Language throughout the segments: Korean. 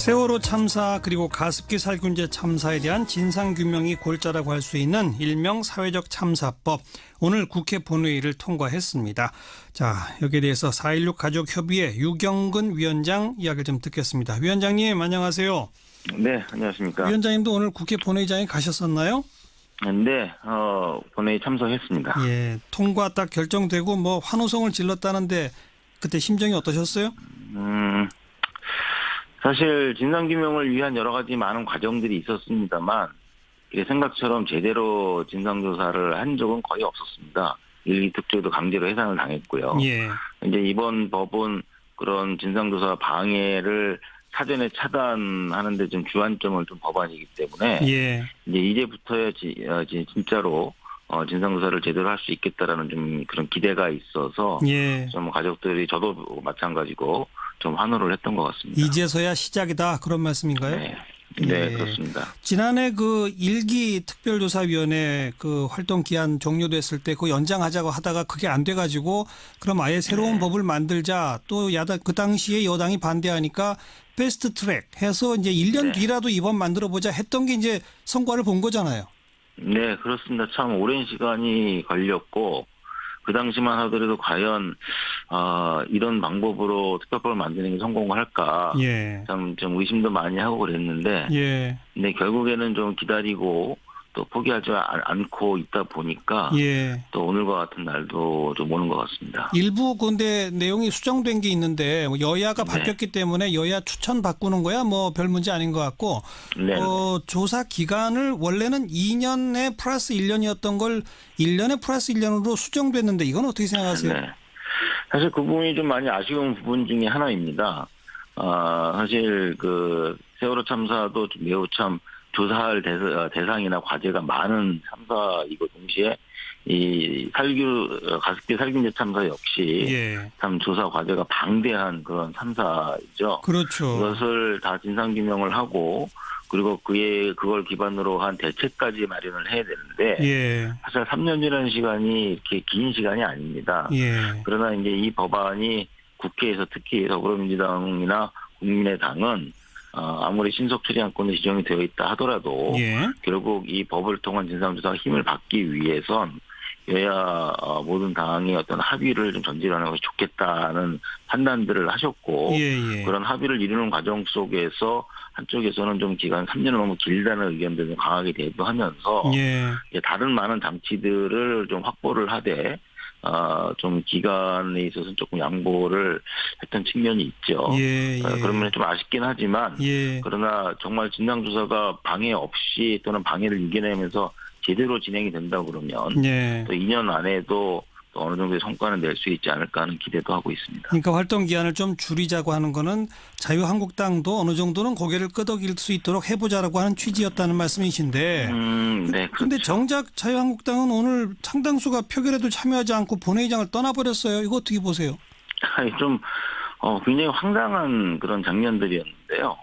세월호 참사 그리고 가습기 살균제 참사에 대한 진상규명이 골자라고 할 수 있는 일명 사회적 참사법, 오늘 국회 본회의를 통과했습니다. 자, 여기에 대해서 4.16 가족협의회 유경근 위원장 이야기를 좀 듣겠습니다. 위원장님 안녕하세요. 네, 안녕하십니까. 위원장님도 오늘 국회 본회의장에 가셨었나요? 네, 본회의 참석했습니다. 예, 통과 딱 결정되고 뭐 환호성을 질렀다는데 그때 심정이 어떠셨어요? 사실 진상규명을 위한 여러 가지 많은 과정들이 있었습니다만 생각처럼 제대로 진상조사를 한 적은 거의 없었습니다. 일기 특조도 강제로 해산을 당했고요. 예. 이제 이번 법은 그런 진상조사 방해를 사전에 차단하는데 좀 주안점을 둔 법안이기 때문에 예. 이제부터야 진짜로 진상조사를 제대로 할 수 있겠다라는 좀 그런 기대가 있어서 예. 좀 가족들이 저도 마찬가지고 좀 환호를 했던 것 같습니다. 이제서야 시작이다 그런 말씀인가요? 네, 예. 그렇습니다. 지난해 그 일기 특별조사위원회 그 활동 기한 종료됐을 때 그 연장하자고 하다가 그게 안 돼가지고 그럼 아예 새로운 법을 만들자, 또 야당 그 당시에 여당이 반대하니까 패스트 트랙 해서 이제 1년 뒤라도 이번 만들어 보자 했던 게 이제 성과를 본 거잖아요. 네, 그렇습니다. 참 오랜 시간이 걸렸고 그 당시만 하더라도 과연 이런 방법으로 특별법을 만드는 게 성공을 할까 예. 참 좀 의심도 많이 하고 그랬는데 예. 근데 결국에는 좀 기다리고 또 포기하지 않고 있다 보니까 예. 또 오늘과 같은 날도 좀 오는 것 같습니다. 일부 근데 내용이 수정된 게 있는데 여야가 바뀌었기 때문에 여야 추천 바꾸는 거야 뭐 별 문제 아닌 것 같고 조사 기간을 원래는 2년에 플러스 1년이었던 걸 1년에 플러스 1년으로 수정됐는데 이건 어떻게 생각하세요? 네. 사실 그 부분이 좀 많이 아쉬운 부분 중에 하나입니다. 사실 그 세월호 참사도 매우 참 조사할 대상이나 과제가 많은 참사이고 동시에 이 가습기 살균제 참사 역시 참 조사 과제가 방대한 그런 참사이죠. 그렇죠. 이것을 다 진상규명을 하고 그리고 그걸 기반으로 한 대책까지 마련을 해야 되는데 사실 3년이라는 시간이 이렇게 긴 시간이 아닙니다. 그러나 이제 이 법안이 국회에서 특히 더불어민주당이나 국민의당은 아무리 신속 처리안건이 지정이 되어 있다 하더라도 결국 이 법을 통한 진상조사가 힘을 받기 위해선 여야 모든 당이 어떤 합의를 좀 전진하는 것이 좋겠다는 판단들을 하셨고 그런 합의를 이루는 과정 속에서 한쪽에서는 좀 기간 3년은 너무 길다는 의견들을 강하게 대두하면서 다른 많은 장치들을 좀 확보를 하되 좀 기간에 있어서는 조금 양보를 했던 측면이 있죠. 그러면 좀 아쉽긴 하지만 그러나 정말 진상조사가 방해 없이 또는 방해를 이겨내면서 제대로 진행이 된다 그러면 또 2년 안에도 또 어느 정도의 성과는 낼 수 있지 않을까 하는 기대도 하고 있습니다. 그러니까 활동 기한을 좀 줄이자고 하는 거는 자유한국당도 어느 정도는 고개를 끄덕일 수 있도록 해보자라고 하는 취지였다는 말씀이신데 네, 그런데 정작 자유한국당은 오늘 상당수가 표결에도 참여하지 않고 본회의장을 떠나버렸어요. 이거 어떻게 보세요? 좀 굉장히 황당한 그런 장면들이었는데요.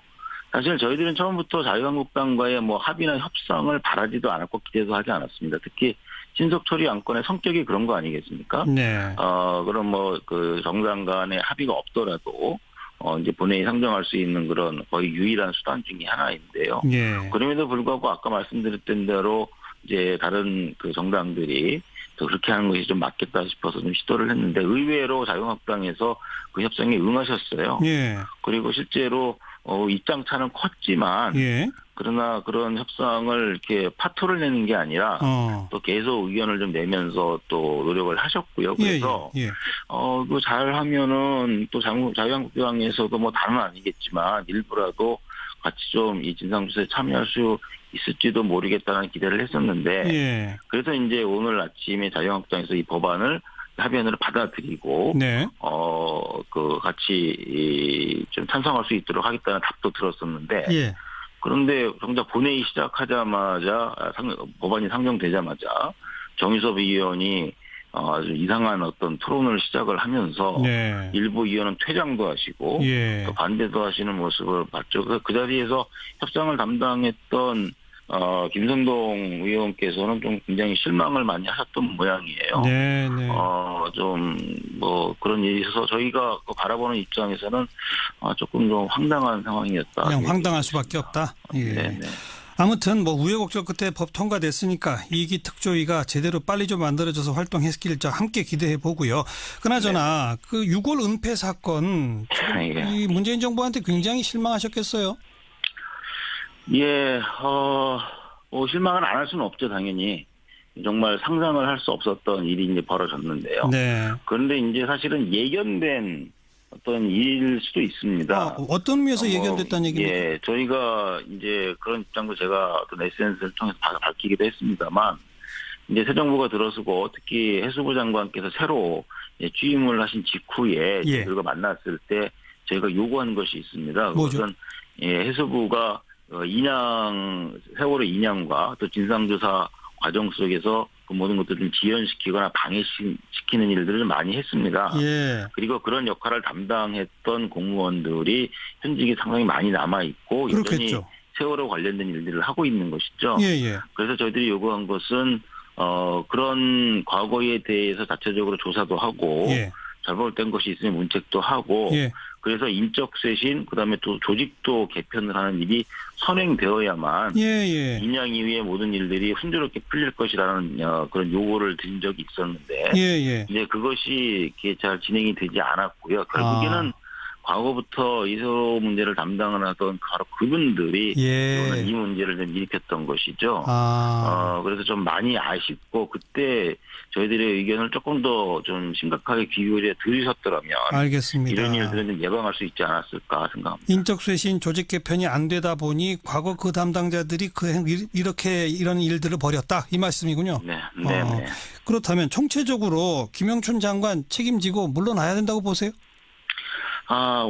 사실 저희들은 처음부터 자유한국당과의 뭐 합의나 협상을 바라지도 않았고 기대도 하지 않았습니다. 특히 신속 처리 안건의 성격이 그런 거 아니겠습니까? 그럼 뭐 그 정당 간의 합의가 없더라도 이제 본회의 상정할 수 있는 그런 거의 유일한 수단 중에 하나인데요. 그럼에도 불구하고 아까 말씀드렸던 대로 이제 다른 그 정당들이 또 그렇게 하는 것이 좀 맞겠다 싶어서 좀 시도를 했는데 의외로 자유한국당에서 그 협상에 응하셨어요. 그리고 실제로 입장 차는 컸지만 그러나 그런 협상을 이렇게 파토를 내는 게 아니라 또 계속 의견을 좀 내면서 또 노력을 하셨고요. 그래서 그 잘하면은 또 자유한국당에서도 뭐 다는 아니겠지만 일부라도 같이 좀 이 진상조사에 참여할 수 있을지도 모르겠다는 기대를 했었는데 그래서 이제 오늘 아침에 자유한국당에서 이 법안을 합의안으로 받아들이고 그 같이 좀 찬성할 수 있도록 하겠다는 답도 들었었는데 그런데 정작 본회의 시작하자마자 법안이 상정되자마자 정유섭 의원이 아주 이상한 어떤 토론을 시작을 하면서 일부 의원은 퇴장도 하시고 또 반대도 하시는 모습을 봤죠. 그 자리에서 협상을 담당했던 김선동 의원께서는 좀 굉장히 실망을 많이 하셨던 모양이에요. 네, 네. 좀 뭐 그런 일이 있어서 저희가 바라보는 입장에서는 조금 좀 황당한 상황이었다. 그냥 황당할 수밖에 없다. 예. 네, 네. 아무튼 뭐 우여곡절 끝에 법 통과됐으니까 2기 특조위가 제대로 빨리 좀 만들어져서 활동했길 저 함께 기대해 보고요. 그나저나 그 6월 은폐 사건 지금 예. 이 문재인 정부한테 굉장히 실망하셨겠어요. 예, 뭐 실망은 안 할 수는 없죠, 당연히. 정말 상상을 할 수 없었던 일이 이제 벌어졌는데요. 네. 그런데 이제 사실은 예견된 어떤 일일 수도 있습니다. 어떤 의미에서 예견됐다는 얘기입니까? 예, 저희가 이제 그런 입장도 제가 어떤 SNS를 통해서 밝히기도 했습니다만, 이제 새 정부가 들어서고 특히 해수부 장관께서 새로 취임을 하신 직후에 예. 저희가 만났을 때 저희가 요구한 것이 있습니다. 뭐죠? 그것은 해수부가 세월호 인양과 또 진상조사 과정 속에서 그 모든 것들을 좀 지연시키거나 방해시키는 일들을 많이 했습니다. 예. 그리고 그런 역할을 담당했던 공무원들이 현직에 상당히 많이 남아있고 여전히 그렇겠죠. 세월호 관련된 일들을 하고 있는 것이죠. 예, 예. 그래서 저희들이 요구한 것은 그런 과거에 대해서 자체적으로 조사도 하고 예. 잘못된 것이 있으면 문책도 하고 예. 그래서 인적 쇄신 그다음에 또 조직도 개편을 하는 일이 선행되어야만 예, 예. 인양 이후에 모든 일들이 순조롭게 풀릴 것이라는 그런 요구를 드린 적이 있었는데 예, 예. 이제 그것이 이렇게 잘 진행이 되지 않았고요. 결국에는 과거부터 이세월호 문제를 담당을 하던 바로 그분들이 예. 이 문제를 좀 일으켰던 것이죠. 그래서 좀 많이 아쉽고 그때 저희들의 의견을 조금 더 좀 심각하게 귀결해 들으셨더라면 알겠습니다. 이런 일들은 좀 예방할 수 있지 않았을까 생각합니다. 인적 쇄신 조직 개편이 안 되다 보니 과거 그 담당자들이 이렇게 이런 일들을 벌였다 이 말씀이군요. 네, 네, 네. 그렇다면 총체적으로 김영춘 장관 책임지고 물러나야 된다고 보세요?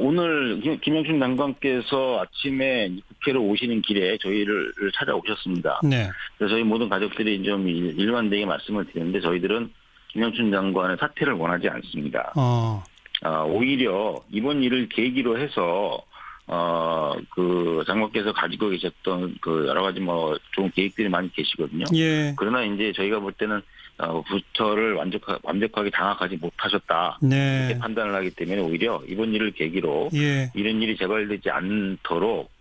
오늘 김영춘 장관께서 아침에 국회로 오시는 길에 저희를 찾아오셨습니다. 네. 그래서 저희 모든 가족들이 좀 일관되게 말씀을 드렸는데 저희들은 김영춘 장관의 사퇴를 원하지 않습니다. 오히려 이번 일을 계기로 해서 그 장관께서 가지고 계셨던 그 여러 가지 뭐 좋은 계획들이 많이 계시거든요. 예. 그러나 이제 저희가 볼 때는 부처를 완벽하게 장악하지 못하셨다. 네. 이렇게 판단을 하기 때문에 오히려 이번 일을 계기로 예. 이런 일이 재발되지 않도록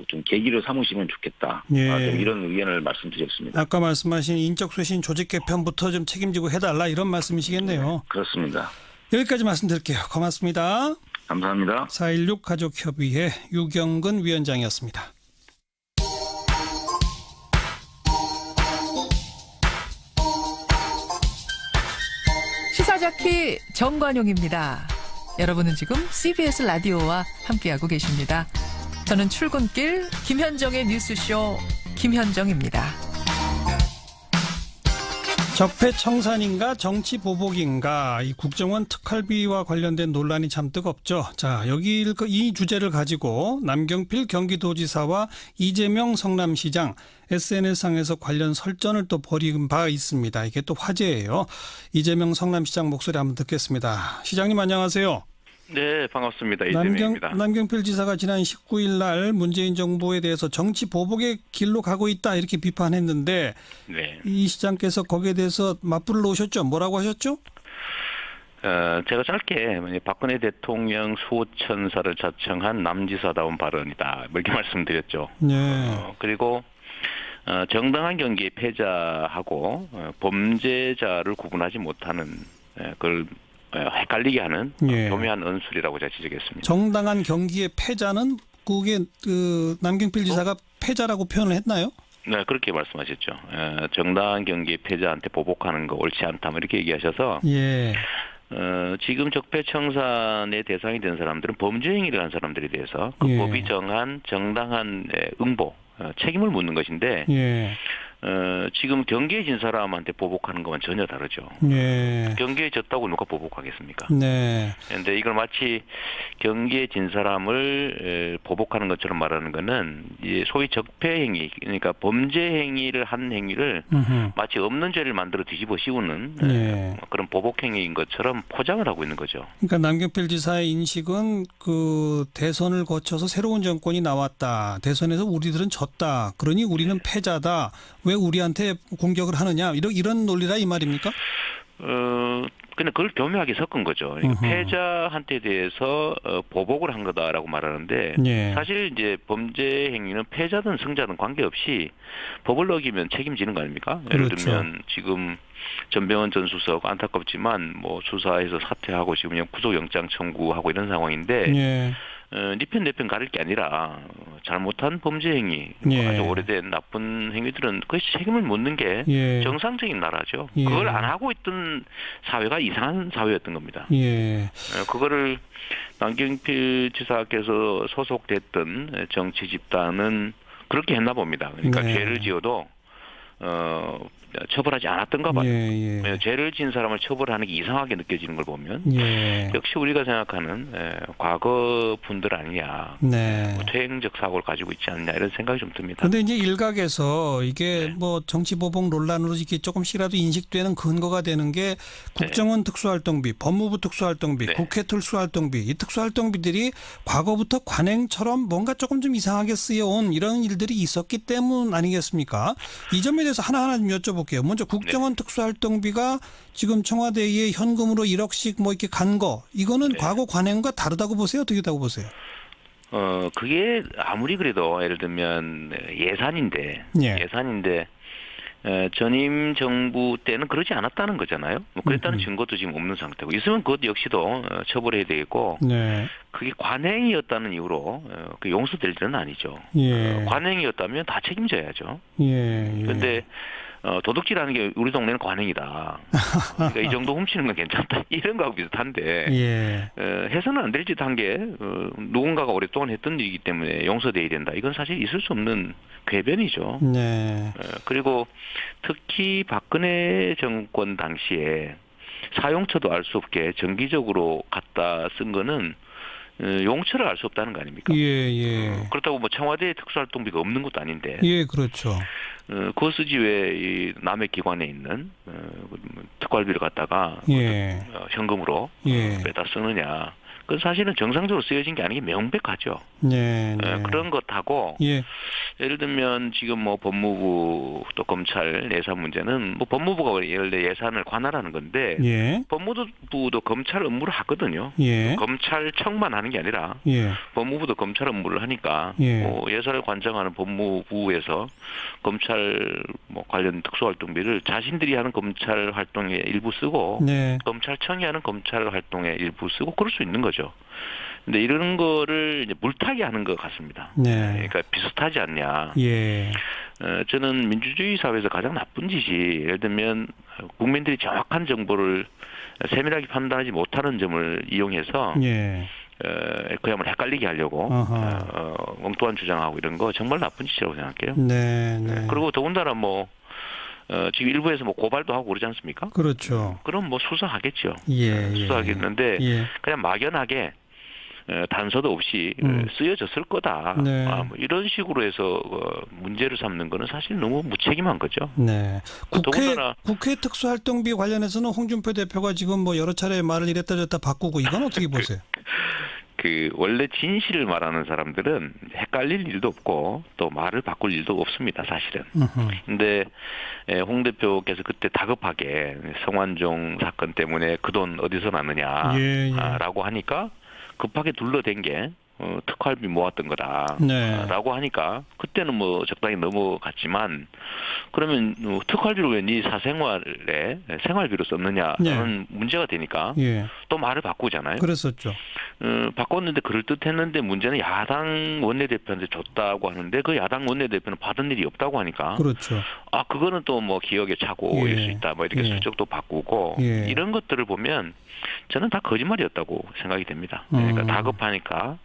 좀 계기로 삼으시면 좋겠다. 예. 좀 이런 의견을 말씀드렸습니다. 아까 말씀하신 인적 쇄신 조직 개편부터 좀 책임지고 해달라 이런 말씀이시겠네요. 그렇습니다. 여기까지 말씀드릴게요. 고맙습니다. 감사합니다. 4.16 가족협의회 유경근 위원장이었습니다. 시사자키 정관용입니다. 여러분은 지금 CBS 라디오와 함께하고 계십니다. 저는 출근길 김현정의 뉴스쇼 김현정입니다. 적폐청산인가 정치보복인가 이 국정원 특활비와 관련된 논란이 참 뜨겁죠. 자, 여기 이 주제를 가지고 남경필 경기도지사와 이재명 성남시장 SNS상에서 관련 설전을 또 벌인 바 있습니다. 이게 또 화제예요. 이재명 성남시장 목소리 한번 듣겠습니다. 시장님 안녕하세요. 네, 반갑습니다. 이재명입니다. 남경필 지사가 지난 19일 날 문재인 정부에 대해서 정치 보복의 길로 가고 있다 이렇게 비판했는데 네. 이 시장께서 거기에 대해서 맞불을 놓으셨죠? 뭐라고 하셨죠? 제가 짧게 박근혜 대통령 수호천사를 자청한 남지사다운 발언이다. 이렇게 말씀드렸죠. 네. 그리고 정당한 경기의 패자하고 범죄자를 구분하지 못하는 그걸 헷갈리게 하는 예. 교묘한 언술이라고 제가 지적했습니다. 정당한 경기의 패자는 그게 그 남경필 지사가 패자라고 표현을 했나요? 네, 그렇게 말씀하셨죠. 정당한 경기의 패자한테 보복하는 거 옳지 않다. 뭐 이렇게 얘기하셔서 예. 지금 적폐청산의 대상이 된 사람들은 범죄 행위를 한 사람들에 대해서 그 예. 법이 정한 정당한 응보, 책임을 묻는 것인데 예. 지금 경기에 진 사람한테 보복하는 것만 전혀 다르죠. 예. 경기에 졌다고 누가 보복하겠습니까? 네. 그런데 이걸 마치 경기에 진 사람을 보복하는 것처럼 말하는 것은 소위 적폐 행위, 그러니까 범죄 행위를 한 행위를 마치 없는 죄를 만들어 뒤집어 씌우는 예. 그런 보복 행위인 것처럼 포장을 하고 있는 거죠. 그러니까 남경필 지사의 인식은 그 대선을 거쳐서 새로운 정권이 나왔다. 대선에서 우리들은 졌다. 그러니 우리는 패자다. 왜 우리한테 공격을 하느냐. 이런 논리라 이 말입니까? 근데 그걸 교묘하게 섞은 거죠. 그러니까 패자한테 대해서 보복을 한 거다라고 말하는데 예. 사실 이제 범죄 행위는 패자든 승자든 관계없이 법을 어기면 책임지는 거 아닙니까? 예를 그렇죠. 들면 지금 전병헌 전 수석 안타깝지만 뭐 수사에서 사퇴하고 지금 구속영장 청구하고 이런 상황인데 예. 네 편 내 편 가릴 게 아니라 잘못한 범죄 행위, 예. 아주 오래된 나쁜 행위들은 그 책임을 묻는 게 예. 정상적인 나라죠. 예. 그걸 안 하고 있던 사회가 이상한 사회였던 겁니다. 예. 그거를 남경필 지사께서 소속됐던 정치 집단은 그렇게 했나 봅니다. 그러니까 네. 죄를 지어도 처벌하지 않았던가 봐요. 예. 예. 죄를 지은 사람을 처벌하는 게 이상하게 느껴지는 걸 보면 예. 역시 우리가 생각하는 과거 분들 아니냐. 네. 퇴행적 사고를 가지고 있지 않냐 이런 생각이 좀 듭니다. 그런데 이제 일각에서 이게 네. 뭐 정치 보복 논란으로 이렇게 조금씩이라도 인식되는 근거가 되는 게 국정원 특수활동비, 법무부 특수활동비, 네. 국회 특수활동비, 이 특수활동비들이 과거부터 관행처럼 뭔가 조금 좀 이상하게 쓰여온 이런 일들이 있었기 때문 아니겠습니까? 이 점에 대해서 하나하나 좀 여쭤볼게요. 먼저 국정원 특수활동비가 지금 청와대에 현금으로 1억씩 뭐 이렇게 간 거, 이거는 네. 과거 관행과 다르다고 보세요? 어떻게 다고 보세요? 그게 아무리 그래도 예를 들면 예산인데 예. 전임 정부 때는 그러지 않았다는 거잖아요. 뭐 그랬다는 증거도 지금 없는 상태고 있으면 그것 역시도 처벌해야 되겠고 네. 그게 관행이었다는 이유로 그 용서될 일은 아니죠. 예. 관행이었다면 다 책임져야죠. 예. 그런데 도둑질하는 게 우리 동네는 관행이다. 그러니까 이 정도 훔치는 건 괜찮다. 이런 거하고 비슷한데 예. 해서는 안 될 짓 한 게 누군가가 오랫동안 했던 일이기 때문에 용서돼야 된다. 이건 사실 있을 수 없는 궤변이죠. 네. 그리고 특히 박근혜 정권 당시에 사용처도 알 수 없게 정기적으로 갖다 쓴 거는 용처를 알 수 없다는 거 아닙니까? 예. 그렇다고 뭐 청와대 특수활동비가 없는 것도 아닌데 예, 그렇죠. 그거 쓰지 왜 이 남의 기관에 있는 특활비를 갖다가 예. 현금으로 예. 빼다 쓰느냐. 그건 사실은 정상적으로 쓰여진 게 아닌 게 명백하죠. 네. 그런 것하고 예. 예를 들면 지금 뭐 법무부 또 검찰 예산 문제는 뭐 법무부가 예를 들어 예산을 관할하는 건데 예. 법무부도 검찰 업무를 하거든요. 예. 검찰청만 하는 게 아니라 예. 법무부도 검찰 업무를 하니까 예. 뭐 예산을 관장하는 법무부에서 검찰 뭐 관련 특수활동비를 자신들이 하는 검찰 활동에 일부 쓰고 네. 검찰청이 하는 검찰 활동에 일부 쓰고 그럴 수 있는 거죠. 근데 이런 거를 이제 물타기 하는 것 같습니다. 네. 그러니까 비슷하지 않냐. 예. 저는 민주주의 사회에서 가장 나쁜 짓이 예를 들면 국민들이 정확한 정보를 세밀하게 판단하지 못하는 점을 이용해서 예. 그야말로 헷갈리게 하려고 엉뚱한 주장하고 이런 거 정말 나쁜 짓이라고 생각해요. 네. 그리고 더군다나 뭐 지금 일부에서 뭐 고발도 하고 그러지 않습니까? 그렇죠. 그럼 뭐 수사하겠죠. 예. 수사하겠는데 예. 그냥 막연하게 단서도 없이 쓰여졌을 거다. 네. 뭐 이런 식으로 해서 문제를 삼는 거는 사실 너무 무책임한 거죠. 네. 더군다나 국회 특수활동비 관련해서는 홍준표 대표가 지금 뭐 여러 차례 말을 이랬다 저랬다 바꾸고 이건 어떻게 보세요? 원래 진실을 말하는 사람들은 헷갈릴 일도 없고 또 말을 바꿀 일도 없습니다, 사실은. 근데 홍 대표께서 그때 다급하게 성완종 사건 때문에 그 돈 어디서 났느냐라고 하니까 급하게 둘러댄 게 특활비 모았던 거다라고 하니까 그때는 뭐 적당히 넘어갔지만 그러면 특활비를 왜 네 사생활에 생활비로 썼느냐는 문제가 되니까 또 말을 바꾸잖아요. 그랬었죠. 바꿨는데 그럴듯했는데 문제는 야당 원내대표한테 줬다고 하는데 그 야당 원내대표는 받은 일이 없다고 하니까 그렇죠. 그거는 또 뭐 기억의 착오일 수 있다 뭐 이렇게 슬쩍도 바꾸고 이런 것들을 보면 저는 다 거짓말이었다고 생각이 됩니다. 그러니까 다급하니까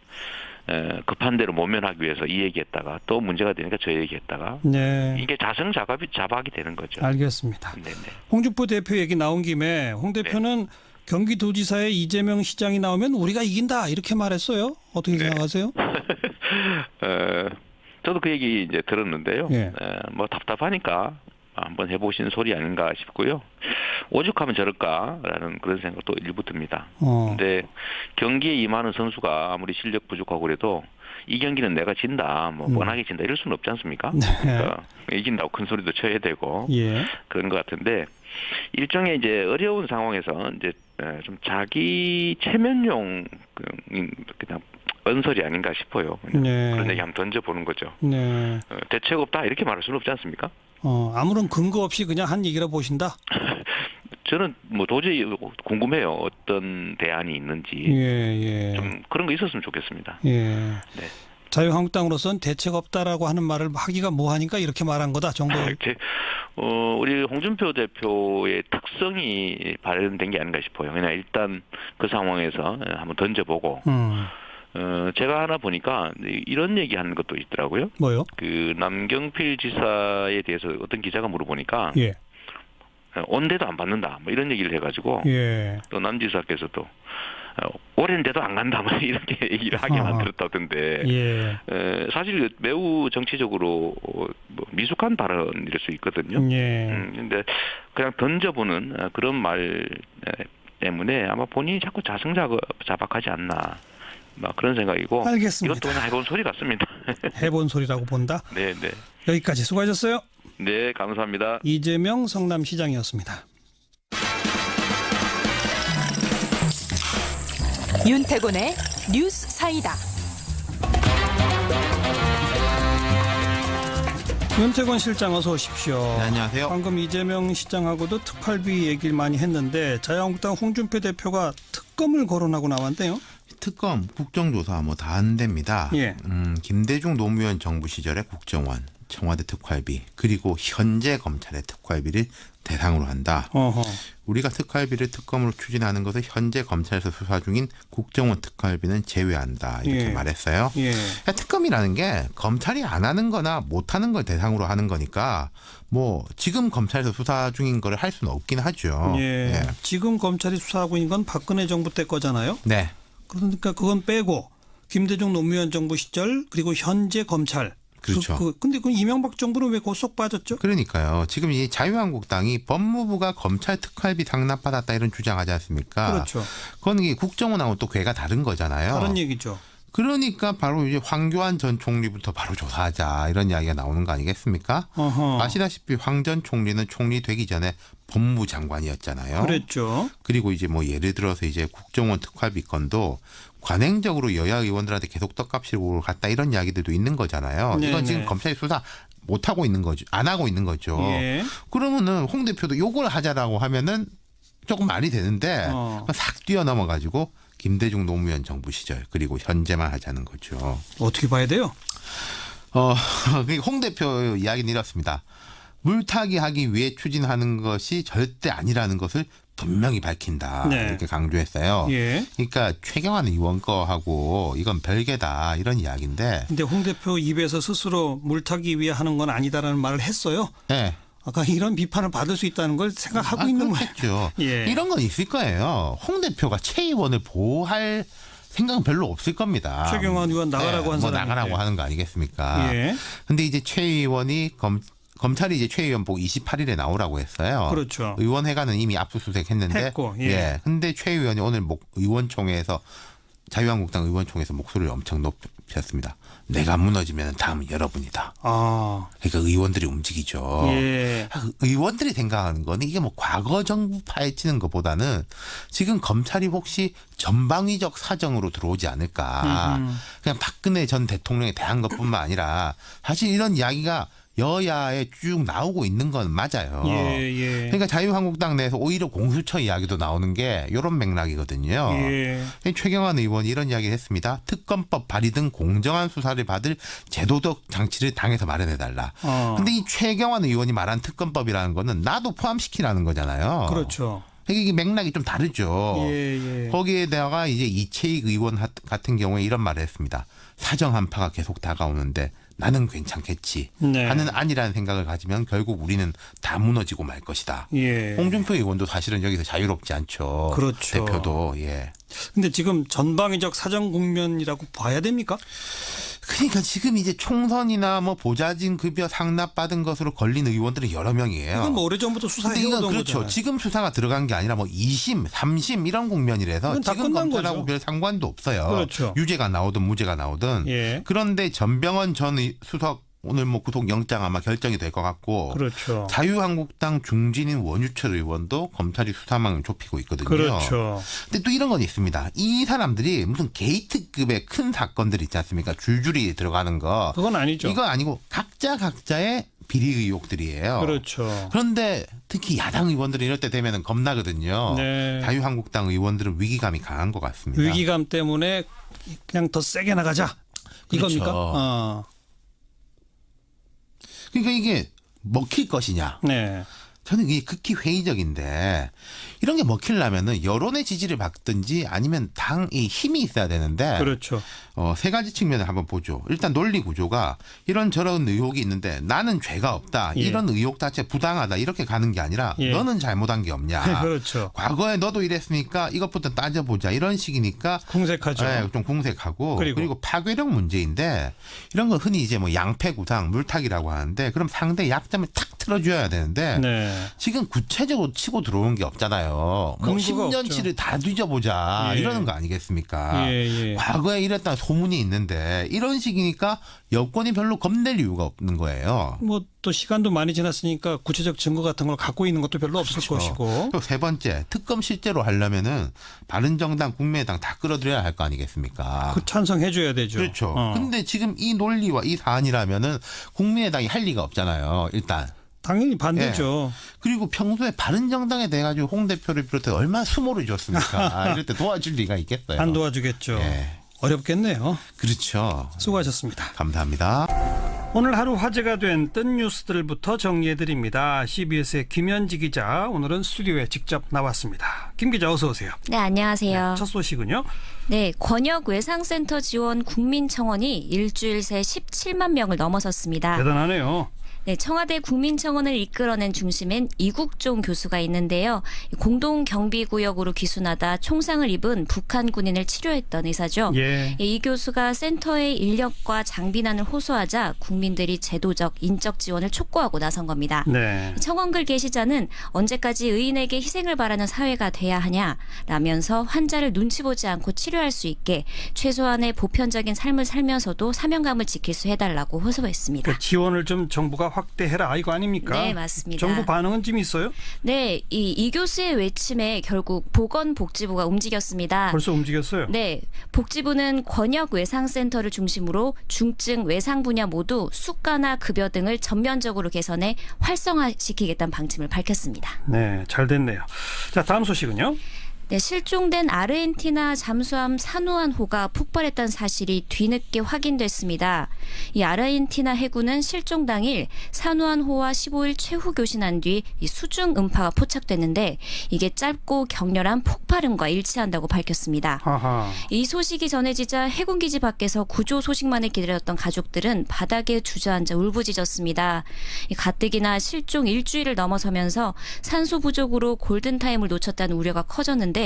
급한 대로 모면하기 위해서 이 얘기했다가 또 문제가 되니까 저 얘기했다가 네. 이게 자박이 되는 거죠. 알겠습니다. 네네. 홍준표 대표 얘기 나온 김에 홍 대표는 경기도지사에 이재명 시장이 나오면 우리가 이긴다 이렇게 말했어요. 어떻게 생각하세요? 저도 그 얘기 이제 들었는데요. 예. 뭐 답답하니까 한번 해보시는 소리 아닌가 싶고요. 오죽하면 저럴까라는 그런 생각도 일부 듭니다. 근데 경기에 임하는 선수가 아무리 실력 부족하고 그래도 이 경기는 내가 진다, 뭐 뻔하게 진다 이럴 수는 없지 않습니까? 네. 그러니까 이긴다고 큰 소리도 쳐야 되고 예. 그런 것 같은데 일종의 이제 어려운 상황에서 이제 좀 자기 체면용 그냥 언설이 아닌가 싶어요. 네. 그런 얘기 한번 던져보는 거죠. 네. 대책 없다 이렇게 말할 수는 없지 않습니까? 아무런 근거 없이 그냥 한 얘기라 보신다. 저는 뭐 도저히 궁금해요. 어떤 대안이 있는지. 예. 좀 그런 거 있었으면 좋겠습니다. 예. 네. 자유한국당으로서는 대책 없다라고 하는 말을 하기가 뭐하니까 이렇게 말한 거다 정도. 우리 홍준표 대표의 특성이 발현된 게 아닌가 싶어요. 그냥 일단 그 상황에서 한번 던져보고. 제가 하나 보니까 이런 얘기하는 것도 있더라고요. 뭐요? 그 남경필 지사에 대해서 어떤 기자가 물어보니까 예. 온데도 안 받는다. 뭐 이런 얘기를 해가지고 예. 또 남 지사께서도 오랜데도 안 간다. 뭐 이렇게 얘기를 하게 만들었다던데. 예. 사실 매우 정치적으로 뭐 미숙한 발언일 수 있거든요. 예. 근데 그냥 던져보는 그런 말 때문에 아마 본인이 자꾸 자박하지 않나. 막 그런 생각이고. 알겠습니다. 이것도 그냥 해본 소리 같습니다. 해본 소리라고 본다. 네. 여기까지 수고하셨어요. 네, 감사합니다. 이재명 성남시장이었습니다. 윤태곤의 뉴스 사이다. 윤태곤 실장 어서 오십시오. 네, 안녕하세요. 방금 이재명 시장하고도 특활비 얘기를 많이 했는데 자유한국당 홍준표 대표가 특검을 거론하고 나왔네요. 특검, 국정조사 뭐 다 안 됩니다. 예. 김대중 노무현 정부 시절의 국정원, 청와대 특활비 그리고 현재 검찰의 특활비를 대상으로 한다. 어허. 우리가 특활비를 특검으로 추진하는 것을 현재 검찰에서 수사 중인 국정원 특활비는 제외한다. 이렇게 예. 말했어요. 예. 그러니까 특검이라는 게 검찰이 안 하는 거나 못 하는 걸 대상으로 하는 거니까 뭐 지금 검찰에서 수사 중인 걸 할 수는 없긴 하죠. 예. 지금 검찰이 수사하고 있는 건 박근혜 정부 때 거잖아요. 네. 그러니까 그건 빼고 김대중 노무현 정부 시절 그리고 현재 검찰. 그렇죠. 근데 그 이명박 정부는 왜 그 쏙 빠졌죠? 그러니까요. 지금 이 자유한국당이 법무부가 검찰 특활비 상납받았다 이런 주장하지 않습니까? 그렇죠. 그건 이게 국정원하고 또 괴가 다른 거잖아요. 다른 얘기죠. 그러니까 바로 이제 황교안 전 총리부터 바로 조사하자 이런 이야기가 나오는 거 아니겠습니까? 어허. 아시다시피 황 전 총리는 총리 되기 전에 법무부 장관이었잖아요. 그랬죠. 그리고 이제 뭐 예를 들어서 이제 국정원 특활비 건도 관행적으로 여야 의원들한테 계속 떡값으로 갔다 이런 이야기들도 있는 거잖아요. 네네. 이건 지금 검찰이 수사 못 하고 있는 거죠. 안 하고 있는 거죠. 예. 그러면은 홍 대표도 요걸 하자라고 하면은 조금 말이 되는데 싹 뛰어넘어 가지고 김대중 노무현 정부 시절 그리고 현재만 하자는 거죠. 어떻게 봐야 돼요? 홍 대표 이야기는 이렇습니다. 물타기 하기 위해 추진하는 것이 절대 아니라는 것을 분명히 밝힌다. 네. 이렇게 강조했어요. 예. 그러니까 최경환 의원 거하고 이건 별개다 이런 이야기인데. 근데 홍 대표 입에서 스스로 물타기 위해 하는 건 아니다라는 말을 했어요. 네. 아까 이런 비판을 받을 수 있다는 걸 생각하고 있는 거예요. 그렇겠죠. 예. 이런 건 있을 거예요. 홍 대표가 최 의원을 보호할 생각은 별로 없을 겁니다. 최경환 의원 나가라고 한 뭐 사람인데. 나가라고 하는 거 아니겠습니까? 예. 근데 이제 최 의원이 검찰이 이제 최 의원 보고 28일에 나오라고 했어요. 그렇죠. 의원회관은 이미 압수수색했는데. 했고, 예. 근데 최 의원이 오늘 의원총회에서 자유한국당 의원총회에서 목소리를 엄청 높였습니다. 내가 무너지면 다음은 여러분이다. 아. 그러니까 의원들이 움직이죠. 예. 의원들이 생각하는 거는 이게 뭐 과거 정부 파헤치는 것보다는 지금 검찰이 혹시 전방위적 사정으로 들어오지 않을까. 그냥 박근혜 전 대통령에 대한 것뿐만 아니라 사실 이런 이야기가 여야에 쭉 나오고 있는 건 맞아요. 예. 그러니까 자유한국당 내에서 오히려 공수처 이야기도 나오는 게 이런 맥락이거든요. 예. 최경환 의원이 이런 이야기를 했습니다. 특검법 발의 등 공정한 수사를 받을 제도적 장치를 당에서 마련해달라. 근데 이 최경환 의원이 말한 특검법이라는 거는 나도 포함시키라는 거잖아요. 그렇죠. 이게 맥락이 좀 다르죠. 예. 거기에다가 이제 이채익 의원 같은 경우에 이런 말을 했습니다. 사정 한파가 계속 다가오는데 나는 괜찮겠지 네. 하는 아니라는 생각을 가지면 결국 우리는 다 무너지고 말 것이다. 예. 홍준표 의원도 사실은 여기서 자유롭지 않죠. 그렇죠. 대표도. 예. 근데 지금 전방위적 사정 국면이라고 봐야 됩니까? 그러니까 지금 이제 총선이나 뭐 보좌진 급여 상납받은 것으로 걸린 의원들은 여러 명이에요. 이건 뭐 오래전부터 근데 수사해오던 이건 그렇죠. 거잖아요. 지금 수사가 들어간 게 아니라 뭐 2심, 3심 이런 국면이라서 이건 다 지금 끝난 검찰하고 거죠. 별 상관도 없어요. 그렇죠. 유죄가 나오든 무죄가 나오든. 예. 그런데 전병헌 전 수석 오늘 뭐 구속영장 아마 결정이 될 것 같고 그렇죠. 자유한국당 중진인 원유철 의원도 검찰이 수사망을 좁히고 있거든요. 그렇죠. 근데 또 이런 건 있습니다. 이 사람들이 무슨 게이트급의 큰 사건들 있지 않습니까? 줄줄이 들어가는 거. 그건 아니죠. 이거 아니고 각자의 비리 의혹들이에요. 그렇죠. 그런데 특히 야당 의원들은 이럴 때 되면은 겁나거든요. 네. 자유한국당 의원들은 위기감이 강한 것 같습니다. 위기감 때문에 그냥 더 세게 나가자. 그렇죠. 이겁니까? 그러니까 이게 먹힐 것이냐. 네. 저는 이게 극히 회의적인데 이런 게 먹히려면은 여론의 지지를 받든지 아니면 당이 힘이 있어야 되는데 그렇죠. 세 가지 측면을 한번 보죠. 일단 논리 구조가 이런저런 의혹이 있는데 나는 죄가 없다. 예. 이런 의혹 자체 부당하다. 이렇게 가는 게 아니라 예. 너는 잘못한 게 없냐. 그렇죠. 과거에 너도 이랬으니까 이것부터 따져보자. 이런 식이니까 궁색하죠. 네, 좀 궁색하고 그리고? 그리고 파괴력 문제인데 이런 거 흔히 이제 뭐 양패구상 물타기라고 하는데 그럼 상대 약점을 탁 틀어줘야 되는데 네. 지금 구체적으로 치고 들어오는 게 없잖아요. 뭐 근거가 10년치를 다 뒤져보자 예. 이러는 거 아니겠습니까? 예. 과거에 이랬다는 소문이 있는데 이런 식이니까 여권이 별로 겁낼 이유가 없는 거예요. 뭐 또 시간도 많이 지났으니까 구체적 증거 같은 걸 갖고 있는 것도 별로 없을 그렇죠. 것이고. 또 세 번째 특검 실제로 하려면은 바른정당, 국민의당 다 끌어들여야 할 거 아니겠습니까? 그 찬성해 줘야 되죠. 그렇죠. 근데 지금 이 논리와 이 사안이라면은 국민의당이 할 리가 없잖아요. 일단. 당연히 반대죠. 그리고 평소에 바른정당에 대해 가지고 홍 대표를 비롯해 얼마나 수모를 줬습니까? 이럴 때 도와줄 리가 있겠어요. 안 도와주겠죠. 예. 어렵겠네요. 그렇죠. 수고하셨습니다. 감사합니다. 오늘 하루 화제가 된 뜬 뉴스들부터 정리해드립니다. CBS의 김현지 기자 오늘은 스튜디오에 직접 나왔습니다. 김 기자 어서 오세요. 네, 안녕하세요. 첫 소식은요. 네, 권역 외상센터 지원 국민청원이 일주일 새 17만 명을 넘어섰습니다. 대단하네요. 네, 청와대 국민청원을 이끌어낸 중심엔 이국종 교수가 있는데요. 공동경비구역으로 기순하다 총상을 입은 북한 군인을 치료했던 의사죠. 예. 이 교수가 센터의 인력과 장비난을 호소하자 국민들이 제도적, 인적 지원을 촉구하고 나선 겁니다. 네. 청원글 게시자는 언제까지 의인에게 희생을 바라는 사회가 돼야 하냐라면서 환자를 눈치 보지 않고 치료할 수 있게 최소한의 보편적인 삶을 살면서도 사명감을 지킬 수 해달라고 호소했습니다. 그 지원을 좀 정부가 확대해라 이거 아닙니까? 네, 맞습니다. 정부 반응은 좀 있어요? 네, 이 교수의 외침에 결국 보건복지부가 움직였습니다. 벌써 움직였어요? 네, 복지부는 권역 외상센터를 중심으로 중증 외상 분야 모두 수가나 급여 등을 전면적으로 개선해 활성화시키겠다는 방침을 밝혔습니다. 네, 잘 됐네요. 자, 다음 소식은요. 네, 실종된 아르헨티나 잠수함 사누안호가 폭발했다는 사실이 뒤늦게 확인됐습니다. 이 아르헨티나 해군은 실종 당일 사누안호와 15일 최후 교신한 뒤 이 수중 음파가 포착됐는데 이게 짧고 격렬한 폭발음과 일치한다고 밝혔습니다. 아하. 이 소식이 전해지자 해군기지 밖에서 구조 소식만을 기다렸던 가족들은 바닥에 주저앉아 울부짖었습니다. 이 가뜩이나 실종 일주일을 넘어서면서 산소 부족으로 골든타임을 놓쳤다는 우려가 커졌는데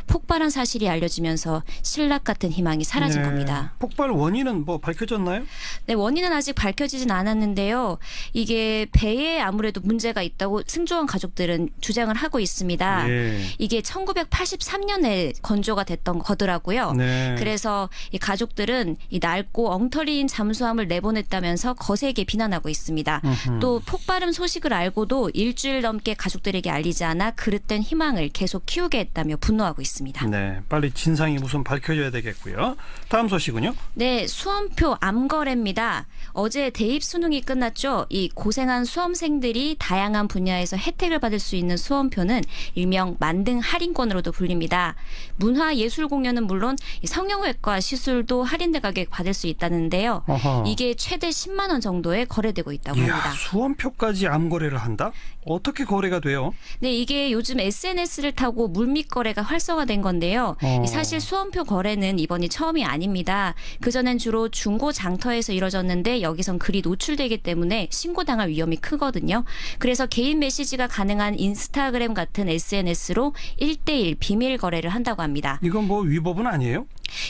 폭발한 사실이 알려지면서 신락 같은 희망이 사라진 네. 겁니다. 폭발 원인은 뭐 밝혀졌나요? 네, 원인은 아직 밝혀지진 않았는데요. 이게 배에 아무래도 문제가 있다고 승조원 가족들은 주장을 하고 있습니다. 예. 이게 1983년에 건조가 됐던 거더라고요. 네. 그래서 이 가족들은 이 낡고 엉터리인 잠수함을 내보냈다면서 거세게 비난하고 있습니다. 또 폭발음 소식을 알고도 일주일 넘게 가족들에게 알리지 않아 그릇된 희망을 계속 키우게 했다며 분노하고 있습니다. 네, 빨리 진상이 무슨 밝혀져야 되겠고요. 다음 소식은요? 네, 수험표 암거래입니다. 어제 대입 수능이 끝났죠. 이 고생한 수험생들이 다양한 분야에서 혜택을 받을 수 있는 수험표는 일명 만등 할인권으로도 불립니다. 문화 예술 공연은 물론 이 성형외과 시술도 할인된 가격 받을 수 있다는데요. 어허. 이게 최대 10만 원 정도에 거래되고 있다고 이야, 합니다. 수험표까지 암거래를 한다? 어떻게 거래가 돼요? 네, 이게 요즘 SNS를 타고 물밑 거래가 활성화된 건데요. 사실 수험표 거래는 이번이 처음이 아닙니다. 그전엔 주로 중고 장터에서 이뤄졌는데 여기선 글이 노출되기 때문에 신고당할 위험이 크거든요. 그래서 개인 메시지가 가능한 인스타그램 같은 SNS로 1대1 비밀 거래를 한다고 합니다. 이건 뭐 위법은 아니에요?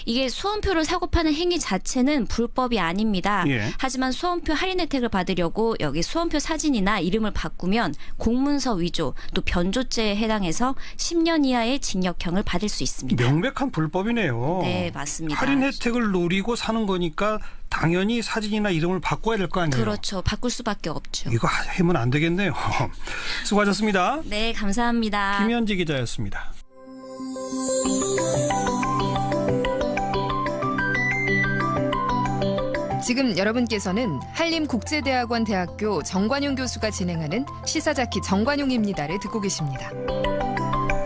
이게 수험표를 사고 파는 행위 자체는 불법이 아닙니다. 예. 하지만 수험표 할인 혜택을 받으려고 여기 수험표 사진이나 이름을 바꾸면 공문서 위조 또 변조죄에 해당해서 10년 이하의 징역형을 받을 수 있습니다. 명백한 불법이네요. 네, 맞습니다. 할인 혜택을 노리고 사는 거니까 당연히 사진이나 이름을 바꿔야 될 거 아니에요? 그렇죠. 바꿀 수밖에 없죠. 이거 하면 안 되겠네요. 수고하셨습니다. 네, 감사합니다. 김현지 기자였습니다. 지금 여러분께서는 한림국제대학원 대학교 정관용 교수가 진행하는 시사자키 정관용입니다를 듣고 계십니다.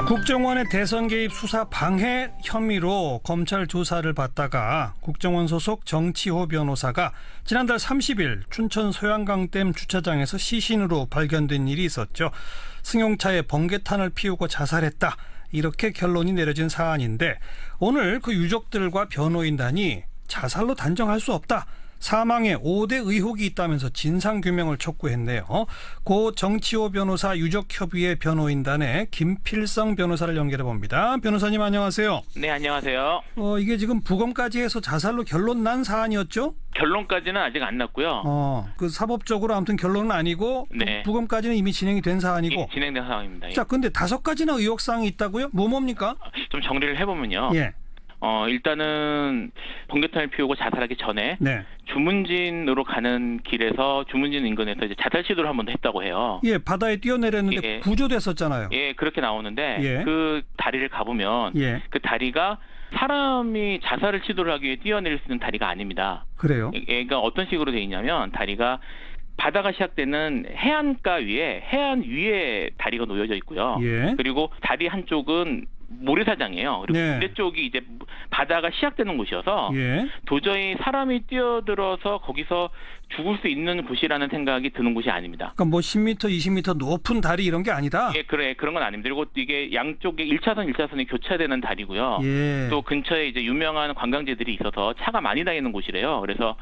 국정원의 대선 개입 수사 방해 혐의로 검찰 조사를 받다가 국정원 소속 정치호 변호사가 지난달 30일 춘천 소양강댐 주차장에서 시신으로 발견된 일이 있었죠. 승용차에 번개탄을 피우고 자살했다. 이렇게 결론이 내려진 사안인데 오늘 그 유족들과 변호인단이 자살로 단정할 수 없다. 사망에 5대 의혹이 있다면서 진상규명을 촉구했네요. 고 정치호 변호사 유족협의회 변호인단의 김필성 변호사를 연결해 봅니다. 변호사님 안녕하세요. 네, 안녕하세요. 이게 지금 부검까지 해서 자살로 결론 난 사안이었죠? 결론까지는 아직 안 났고요. 그 사법적으로 아무튼 결론은 아니고 네. 부검까지는 이미 진행이 된 사안이고. 예, 진행된 상황입니다. 자, 근데 5가지나 의혹사항이 있다고요? 뭡니까? 좀 정리를 해보면요. 예. 일단은 번개탄을 피우고 자살하기 전에 네. 주문진으로 가는 길에서 주문진 인근에서 이제 자살 시도를 한 번 했다고 해요. 예, 바다에 뛰어내렸는데 예. 구조됐었잖아요. 예, 그렇게 나오는데 예. 그 다리를 가보면 예. 그 다리가 사람이 자살을 시도를 하기 위해 뛰어내릴 수 있는 다리가 아닙니다. 그래요? 그러니까 어떤 식으로 돼 있냐면 다리가 바다가 시작되는 해안가 위에 해안 위에 다리가 놓여져 있고요. 예. 그리고 다리 한쪽은 모래사장이에요. 그리고 네. 반대쪽이 이제 바다가 시작되는 곳이어서 예. 도저히 사람이 뛰어들어서 거기서 죽을 수 있는 곳이라는 생각이 드는 곳이 아닙니다. 그러니까 뭐 10m, 20m 높은 다리 이런 게 아니다. 예, 그런 건 아닙니다. 그리고 이게 양쪽에 1차선, 1차선이 교차되는 다리고요. 예. 또 근처에 이제 유명한 관광지들이 있어서 차가 많이 다니는 곳이래요. 그래서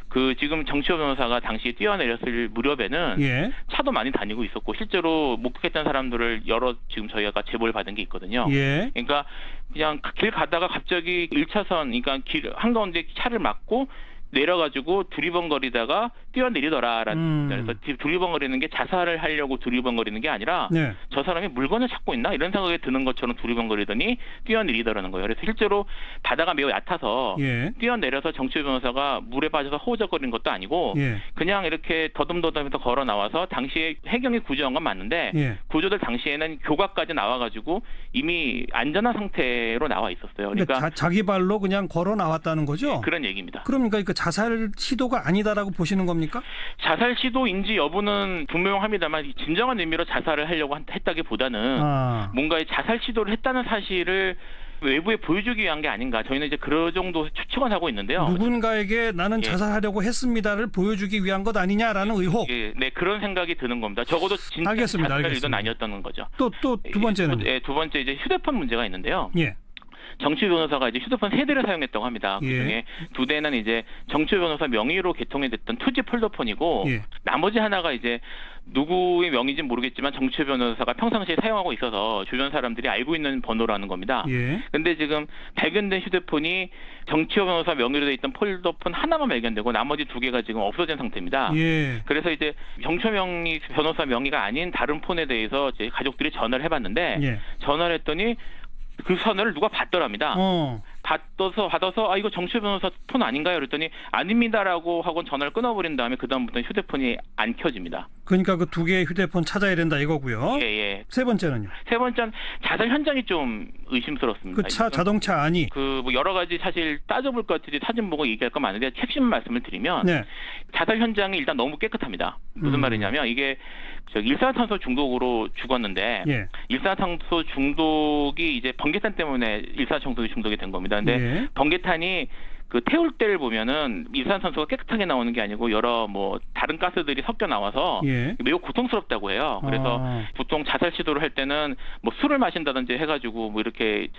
그 지금 정치호 변호사가 당시에 뛰어내렸을 무렵에는 예. 차도 많이 다니고 있었고 실제로 목격했던 사람들을 여러 지금 저희가 제보를 받은 게 있거든요. 예. 그러니까 그냥 길 가다가 갑자기 1차선 그러니까 길 한가운데 차를 막고 내려가지고 두리번거리다가 뛰어내리더라라는 그래서 두리번거리는 게 자살을 하려고 두리번거리는 게 아니라 네. 저 사람이 물건을 찾고 있나 이런 생각이 드는 것처럼 두리번거리더니 뛰어내리더라는 거예요. 그래서 실제로 바다가 매우 얕아서 예. 뛰어내려서 정치호 변호사가 물에 빠져서 허우적거리는 것도 아니고 예. 그냥 이렇게 더듬더듬해서 걸어 나와서 당시에 해경이 구조한 건 맞는데 예. 구조들 당시에는 교각까지 나와가지고 이미 안전한 상태로 나와 있었어요. 그러니까 그러니까 자기 발로 그냥 걸어 나왔다는 거죠? 그런 얘기입니다. 그러니까 자살 시도가 아니다라고 보시는 겁니까? 자살 시도인지 여부는 분명합니다만 진정한 의미로 자살을 하려고 했다기보다는 뭔가 자살 시도를 했다는 사실을 외부에 보여주기 위한 게 아닌가. 저희는 이제 그런 정도 추측은 하고 있는데요. 누군가에게 나는 자살하려고 했습니다를 보여주기 위한 것 아니냐라는 의혹. 예, 네, 그런 생각이 드는 겁니다. 적어도 진짜 자살 의도는 아니었다는 거죠. 또 두 번째는? 예, 두 번째 이제 휴대폰 문제가 있는데요. 예. 정치호 변호사가 이제 휴대폰 3대를 사용했다고 합니다. 그중에 2대는 이제 정치호 변호사 명의로 개통이 됐던 투지 폴더폰이고 나머지 하나가 이제 누구의 명의인지 모르겠지만 정치호 변호사가 평상시에 사용하고 있어서 주변 사람들이 알고 있는 번호라는 겁니다. 근데 지금 발견된 휴대폰이 정치호 변호사 명의로 돼 있던 폴더폰 하나만 발견되고 나머지 2개가 지금 없어진 상태입니다. 그래서 이제 정치호 변호사 명의가 아닌 다른 폰에 대해서 이제 가족들이 전화를 해봤는데 전화를 했더니 그 선을 누가 받더랍니다. 받아서 이거 정치호 변호사 폰 아닌가요? 그랬더니 아닙니다라고 하고 전화를 끊어버린 다음에 그다음부터는 휴대폰이 안 켜집니다. 그러니까 그 두 개의 휴대폰 찾아야 된다 이거고요. 예. 세 번째는요? 세 번째는 자살 현장이 좀 의심스럽습니다. 그 자동차 안이 뭐 여러 가지 사실 따져볼 것 같은데 사진 보고 얘기할 건 많은데 핵심 말씀을 드리면 네. 자살 현장이 일단 너무 깨끗합니다. 무슨 말이냐면 이게 일산화탄소 중독으로 죽었는데 일산화탄소 중독이 이제 번개탄 때문에 일산화탄소 중독이 된 겁니다. 근데 번개탄이 그 태울 때를 보면은 일산화탄소가 깨끗하게 나오는 게 아니고 여러 뭐 다른 가스들이 섞여 나와서 매우 고통스럽다고 해요. 그래서 보통 자살 시도를 할 때는 뭐 술을 마신다든지 해가지고 뭐 이렇게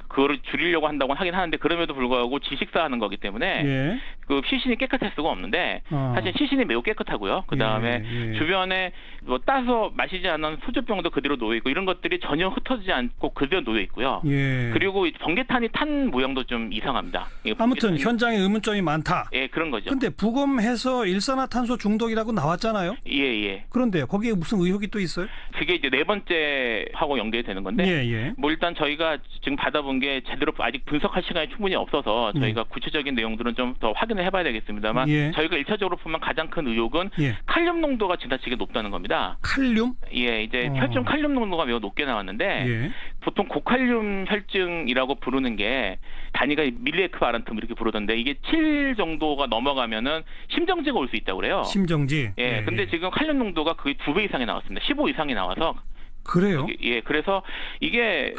그거를 줄이려고 한다고 하긴 하는데 그럼에도 불구하고 질식사하는 거기 때문에 그 시신이 깨끗할 수가 없는데 사실 시신이 매우 깨끗하고요. 그 다음에 주변에 뭐 따서 마시지 않은 소주병도 그대로 놓여 있고 이런 것들이 전혀 흩어지지 않고 그대로 놓여 있고요. 그리고 번개탄이 탄 모양도 좀 이상합니다. 아무튼 현장에 의문점이 많다. 예, 그런 거죠. 근데 부검해서 일산화탄소 중독이라고 나왔잖아요. 예. 그런데 거기에 무슨 의혹이 또 있어요? 그게 이제 네 번째 하고 연결이 되는 건데, 뭐 일단 저희가 지금 받아본 게 제대로 아직 분석할 시간이 충분히 없어서 저희가 구체적인 내용들은 좀 더 확인을 해봐야 되겠습니다만, 저희가 1차적으로 보면 가장 큰 의혹은 칼륨 농도가 지나치게 높다는 겁니다. 칼륨? 예, 이제 혈중 칼륨 농도가 매우 높게 나왔는데, 보통 고칼륨 혈증이라고 부르는 게 단위가 밀리에크바란텀 이렇게 부르던데 이게 7 정도가 넘어가면은 심정지가 올 수 있다고 그래요. 심정지. 예. 근데 지금 칼륨 농도가 거의 2배 이상이 나왔습니다. 15 이상이 나와서. 그래요? 예. 그래서 이게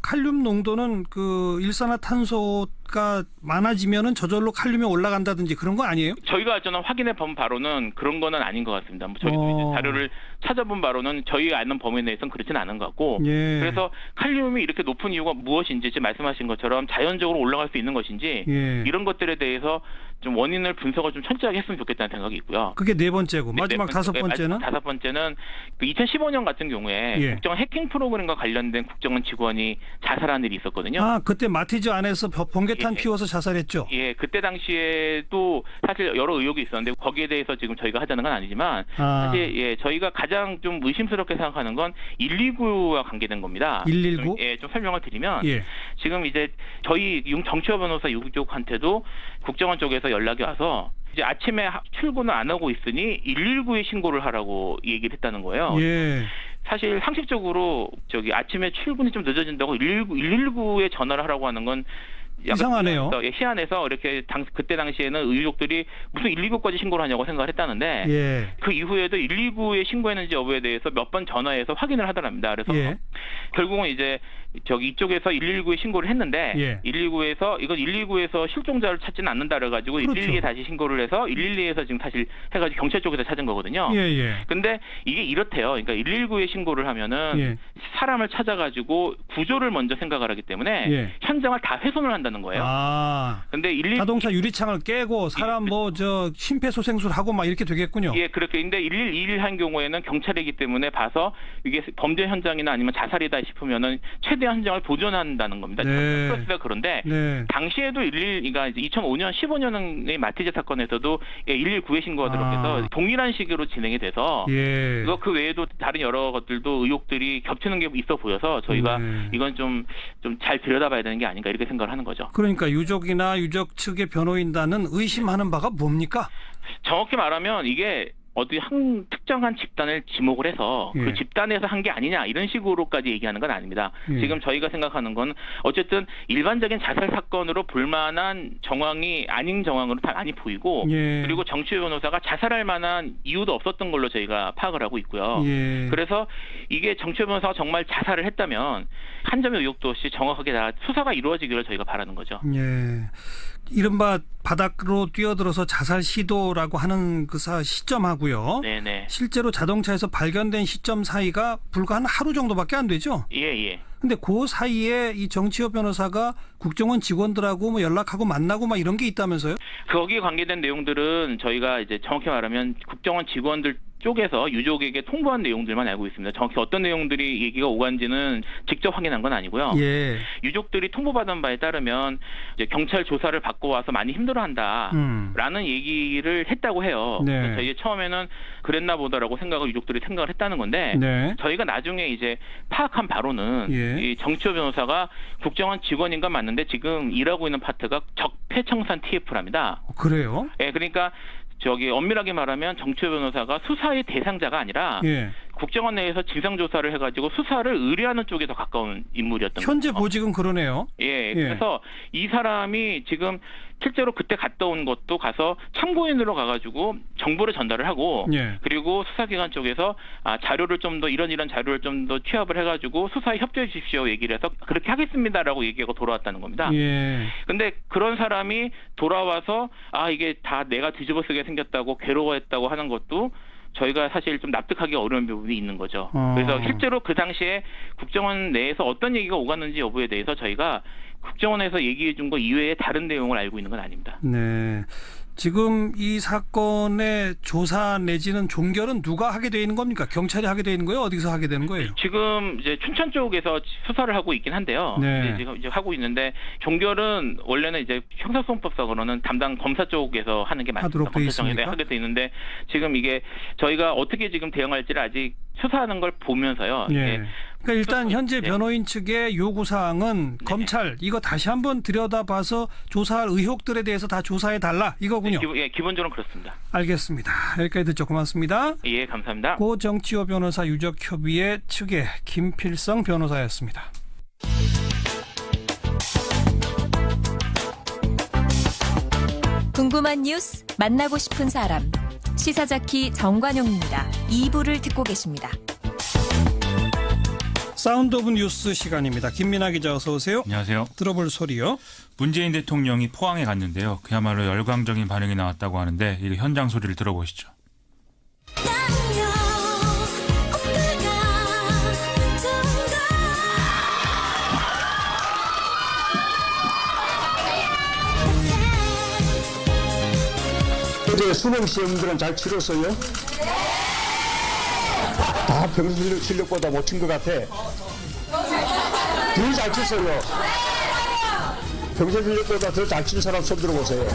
칼륨 농도는 그 일산화탄소가 많아지면은 저절로 칼륨이 올라간다든지 그런 거 아니에요? 저희가 저는 확인해 본 바로는 그런 거는 아닌 것 같습니다. 뭐 저희도 이제 자료를 찾아본 바로는 저희가 아는 범위 내에서는 그렇지는 않은 것 같고, 그래서 칼륨이 이렇게 높은 이유가 무엇인지 지금 말씀하신 것처럼 자연적으로 올라갈 수 있는 것인지 이런 것들에 대해서 좀 원인을 분석을 좀 철저하게 했으면 좋겠다는 생각이 있고요. 그게 네 번째고 마지막 다섯 번째는? 다섯 번째는 그 2015년 같은 경우에 국정원 해킹 프로그램과 관련된 국정원 직원이 자살한 일이 있었거든요. 아, 그때 마티즈 안에서 번개탄 피워서 자살했죠? 예, 그때 당시에도 사실 여러 의혹이 있었는데 거기에 대해서 지금 저희가 하자는 건 아니지만 사실 저희가 가장 좀 의심스럽게 생각하는 건 119와 관계된 겁니다. 119? 좀 설명을 드리면 지금 이제 저희 정치호 변호사 유족한테도 국정원 쪽에서 연락이 와서 이제 아침에 출근을 안 하고 있으니 119에 신고를 하라고 얘기를 했다는 거예요. 사실 상식적으로 아침에 출근이 좀 늦어진다고 119에 전화를 하라고 하는 건 이상하네요. 시안에서 이렇게 그때 당시에는 의족들이 무슨 119까지 신고를 하냐고 생각을 했다는데 그 이후에도 119에 신고했는지 여부에 대해서 몇 번 전화해서 확인을 하더랍니다. 그래서 결국은 이제 이쪽에서 119에 신고를 했는데 119에서 이건 119에서 실종자를 찾지는 않는다 그래가지고 112에 다시 신고를 해서 112에서 지금 사실 해가지고 경찰 쪽에서 찾은 거거든요. 근데 이게 이렇대요. 그러니까 119에 신고를 하면은 사람을 찾아가지고 구조를 먼저 생각을 하기 때문에 현장을 다 훼손을 한다는 거예요. 근데 자동차 유리창을 깨고 사람 심폐소생술 하고 막 이렇게 되겠군요. 예, 그렇게. 근데 111 한 경우에는 경찰이기 때문에 봐서 이게 범죄 현장이나 아니면 자살이다 싶으면은 최대한 현장을 보존한다는 겁니다. 그런데 당시에도 112가 2005년, 15년의 마티즈 사건에서도 119에 신고하도록 해서 동일한 시기로 진행이 돼서 그 외에도 다른 여러 것들도 의혹들이 겹치는 게 있어 보여서 저희가 이건 좀 잘 들여다봐야 되는 게 아닌가 이렇게 생각을 하는 거죠. 그러니까 유족이나 유족 측의 변호인단은 의심하는 바가 뭡니까? 정확히 말하면 이게 어디 한 특정한 집단을 지목을 해서 그 집단에서 한 게 아니냐 이런 식으로까지 얘기하는 건 아닙니다. 지금 저희가 생각하는 건 어쨌든 일반적인 자살 사건으로 볼만한 정황이 아닌 정황으로 다 많이 보이고 그리고 정치호 변호사가 자살할 만한 이유도 없었던 걸로 저희가 파악을 하고 있고요. 그래서 이게 정치호 변호사가 정말 자살을 했다면 한 점의 의혹도 없이 정확하게 다 수사가 이루어지기를 저희가 바라는 거죠. 이른바 바닥으로 뛰어들어서 자살 시도라고 하는 그 시점하고요. 실제로 자동차에서 발견된 시점 사이가 불과 한 하루 정도밖에 안 되죠? 근데 그 사이에 이 정치호 변호사가 국정원 직원들하고 뭐 연락하고 만나고 막 이런 게 있다면서요? 거기에 관계된 내용들은 저희가 이제 정확히 말하면 국정원 직원들 쪽에서 유족에게 통보한 내용들만 알고 있습니다. 정확히 어떤 내용들이 얘기가 오간지는 직접 확인한 건 아니고요. 예. 유족들이 통보받은 바에 따르면 이제 경찰 조사를 받고 와서 많이 힘들어한다라는 얘기를 했다고 해요. 네. 그래서 이제 처음에는 그랬나 보다라고 유족들이 생각을 했다는 건데 네. 저희가 나중에 이제 파악한 바로는 예. 이 정치호 변호사가 국정원 직원인 건 맞는데 지금 일하고 있는 파트가 적폐청산 TF랍니다. 그래요? 예, 그러니까 엄밀하게 말하면 정치호 변호사가 수사의 대상자가 아니라 예. 국정원 내에서 진상조사를 해가지고 수사를 의뢰하는 쪽에 더 가까운 인물이었던 거죠. 현재 보직은 그러네요. 예, 그래서 이 사람이 지금 실제로 그때 갔다 온 것도 가서 참고인으로 가가지고 정보를 전달을 하고 예. 그리고 수사기관 쪽에서 자료를 좀 더 이런 자료를 좀 더 취합을 해가지고 수사에 협조해 주십시오 얘기를 해서 그렇게 하겠습니다라고 얘기하고 돌아왔다는 겁니다. 예. 근데 그런 사람이 돌아와서 이게 다 내가 뒤집어 쓰게 생겼다고 괴로워했다고 하는 것도 저희가 사실 좀 납득하기 어려운 부분이 있는 거죠. 그래서 실제로 그 당시에 국정원 내에서 어떤 얘기가 오갔는지 여부에 대해서 저희가 국정원에서 얘기해 준 거 이외에 다른 내용을 알고 있는 건 아닙니다. 네. 지금 이 사건의 조사 내지는 종결은 누가 하게 돼 있는 겁니까? 경찰이 하게 돼 있는 거예요? 어디서 하게 되는 거예요? 지금 이제 춘천 쪽에서 수사를 하고 있긴 한데요. 네. 지금 이제 하고 있는데 종결은 원래는 이제 형사소송법상으로는 담당 검사 쪽에서 하는 게 맞습니다. 하도록 돼 있습니까? 하게 돼 있는데 지금 이게 저희가 어떻게 지금 대응할지를 아직 수사하는 걸 보면서요. 예. 그러니까 일단 현재 변호인 측의 요구사항은 검찰 이거 다시 한번 들여다봐서 조사할 의혹들에 대해서 다 조사해 달라 이거군요. 기본적으로 그렇습니다. 알겠습니다. 여기까지 듣죠. 고맙습니다. 예, 감사합니다. 고 정치호 변호사 유족협의회 측의 김필성 변호사였습니다. 궁금한 뉴스, 만나고 싶은 사람. 시사자키 정관용입니다. 2부를 듣고 계십니다. 사운드 오브 뉴스 시간입니다. 김민아 기자 어서 오세요. 안녕하세요. 들어볼 소리요. 문재인 대통령이 포항에 갔는데요. 그야말로 열광적인 반응이 나왔다고 하는데 이 현장 소리를 들어보시죠. 어제 수능 시험들은 잘 치렀어요? 다 평소 실력보다 못 친 것 같아. 더 잘 쳤어요. 평소 실력보다 더 잘 친 사람 손 들어보세요.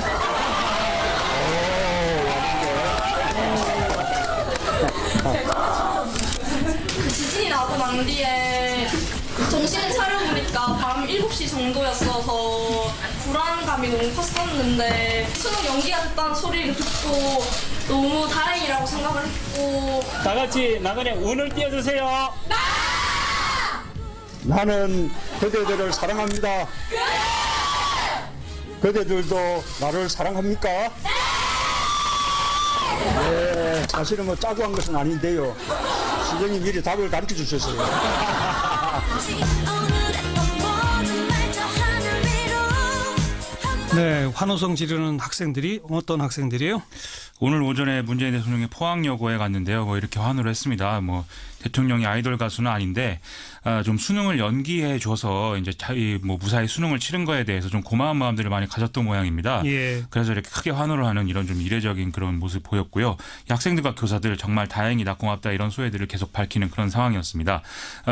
지진이 나고 난 뒤에 정신을 차려보니까 밤 7시 정도였어서 불안감이 너무 컸었는데 수능 연기가 됐다는 소리를 듣고 너무 다행이라고 생각을 했고 다 같이 나간에 운을 띄워주세요. 나는 그대들을 사랑합니다. 그대들도 나를 사랑합니까? 네, 사실은 뭐 짜고 한 것은 아닌데요. 시장이 미리 답을 가르쳐 주셨어요. 네, 환호성 지르는 학생들이 어떤 학생들이에요? 오늘 오전에 문재인 대통령이 포항여고에 갔는데요. 이렇게 환호를 했습니다. 대통령이 아이돌 가수는 아닌데 좀 수능을 연기해 줘서 이제 무사히 수능을 치른 거에 대해서 좀 고마운 마음들을 많이 가졌던 모양입니다. 예. 그래서 이렇게 크게 환호를 하는 이런 좀 이례적인 그런 모습 보였고요. 학생들과 교사들 정말 다행이다, 고맙다 이런 소회들을 계속 밝히는 그런 상황이었습니다.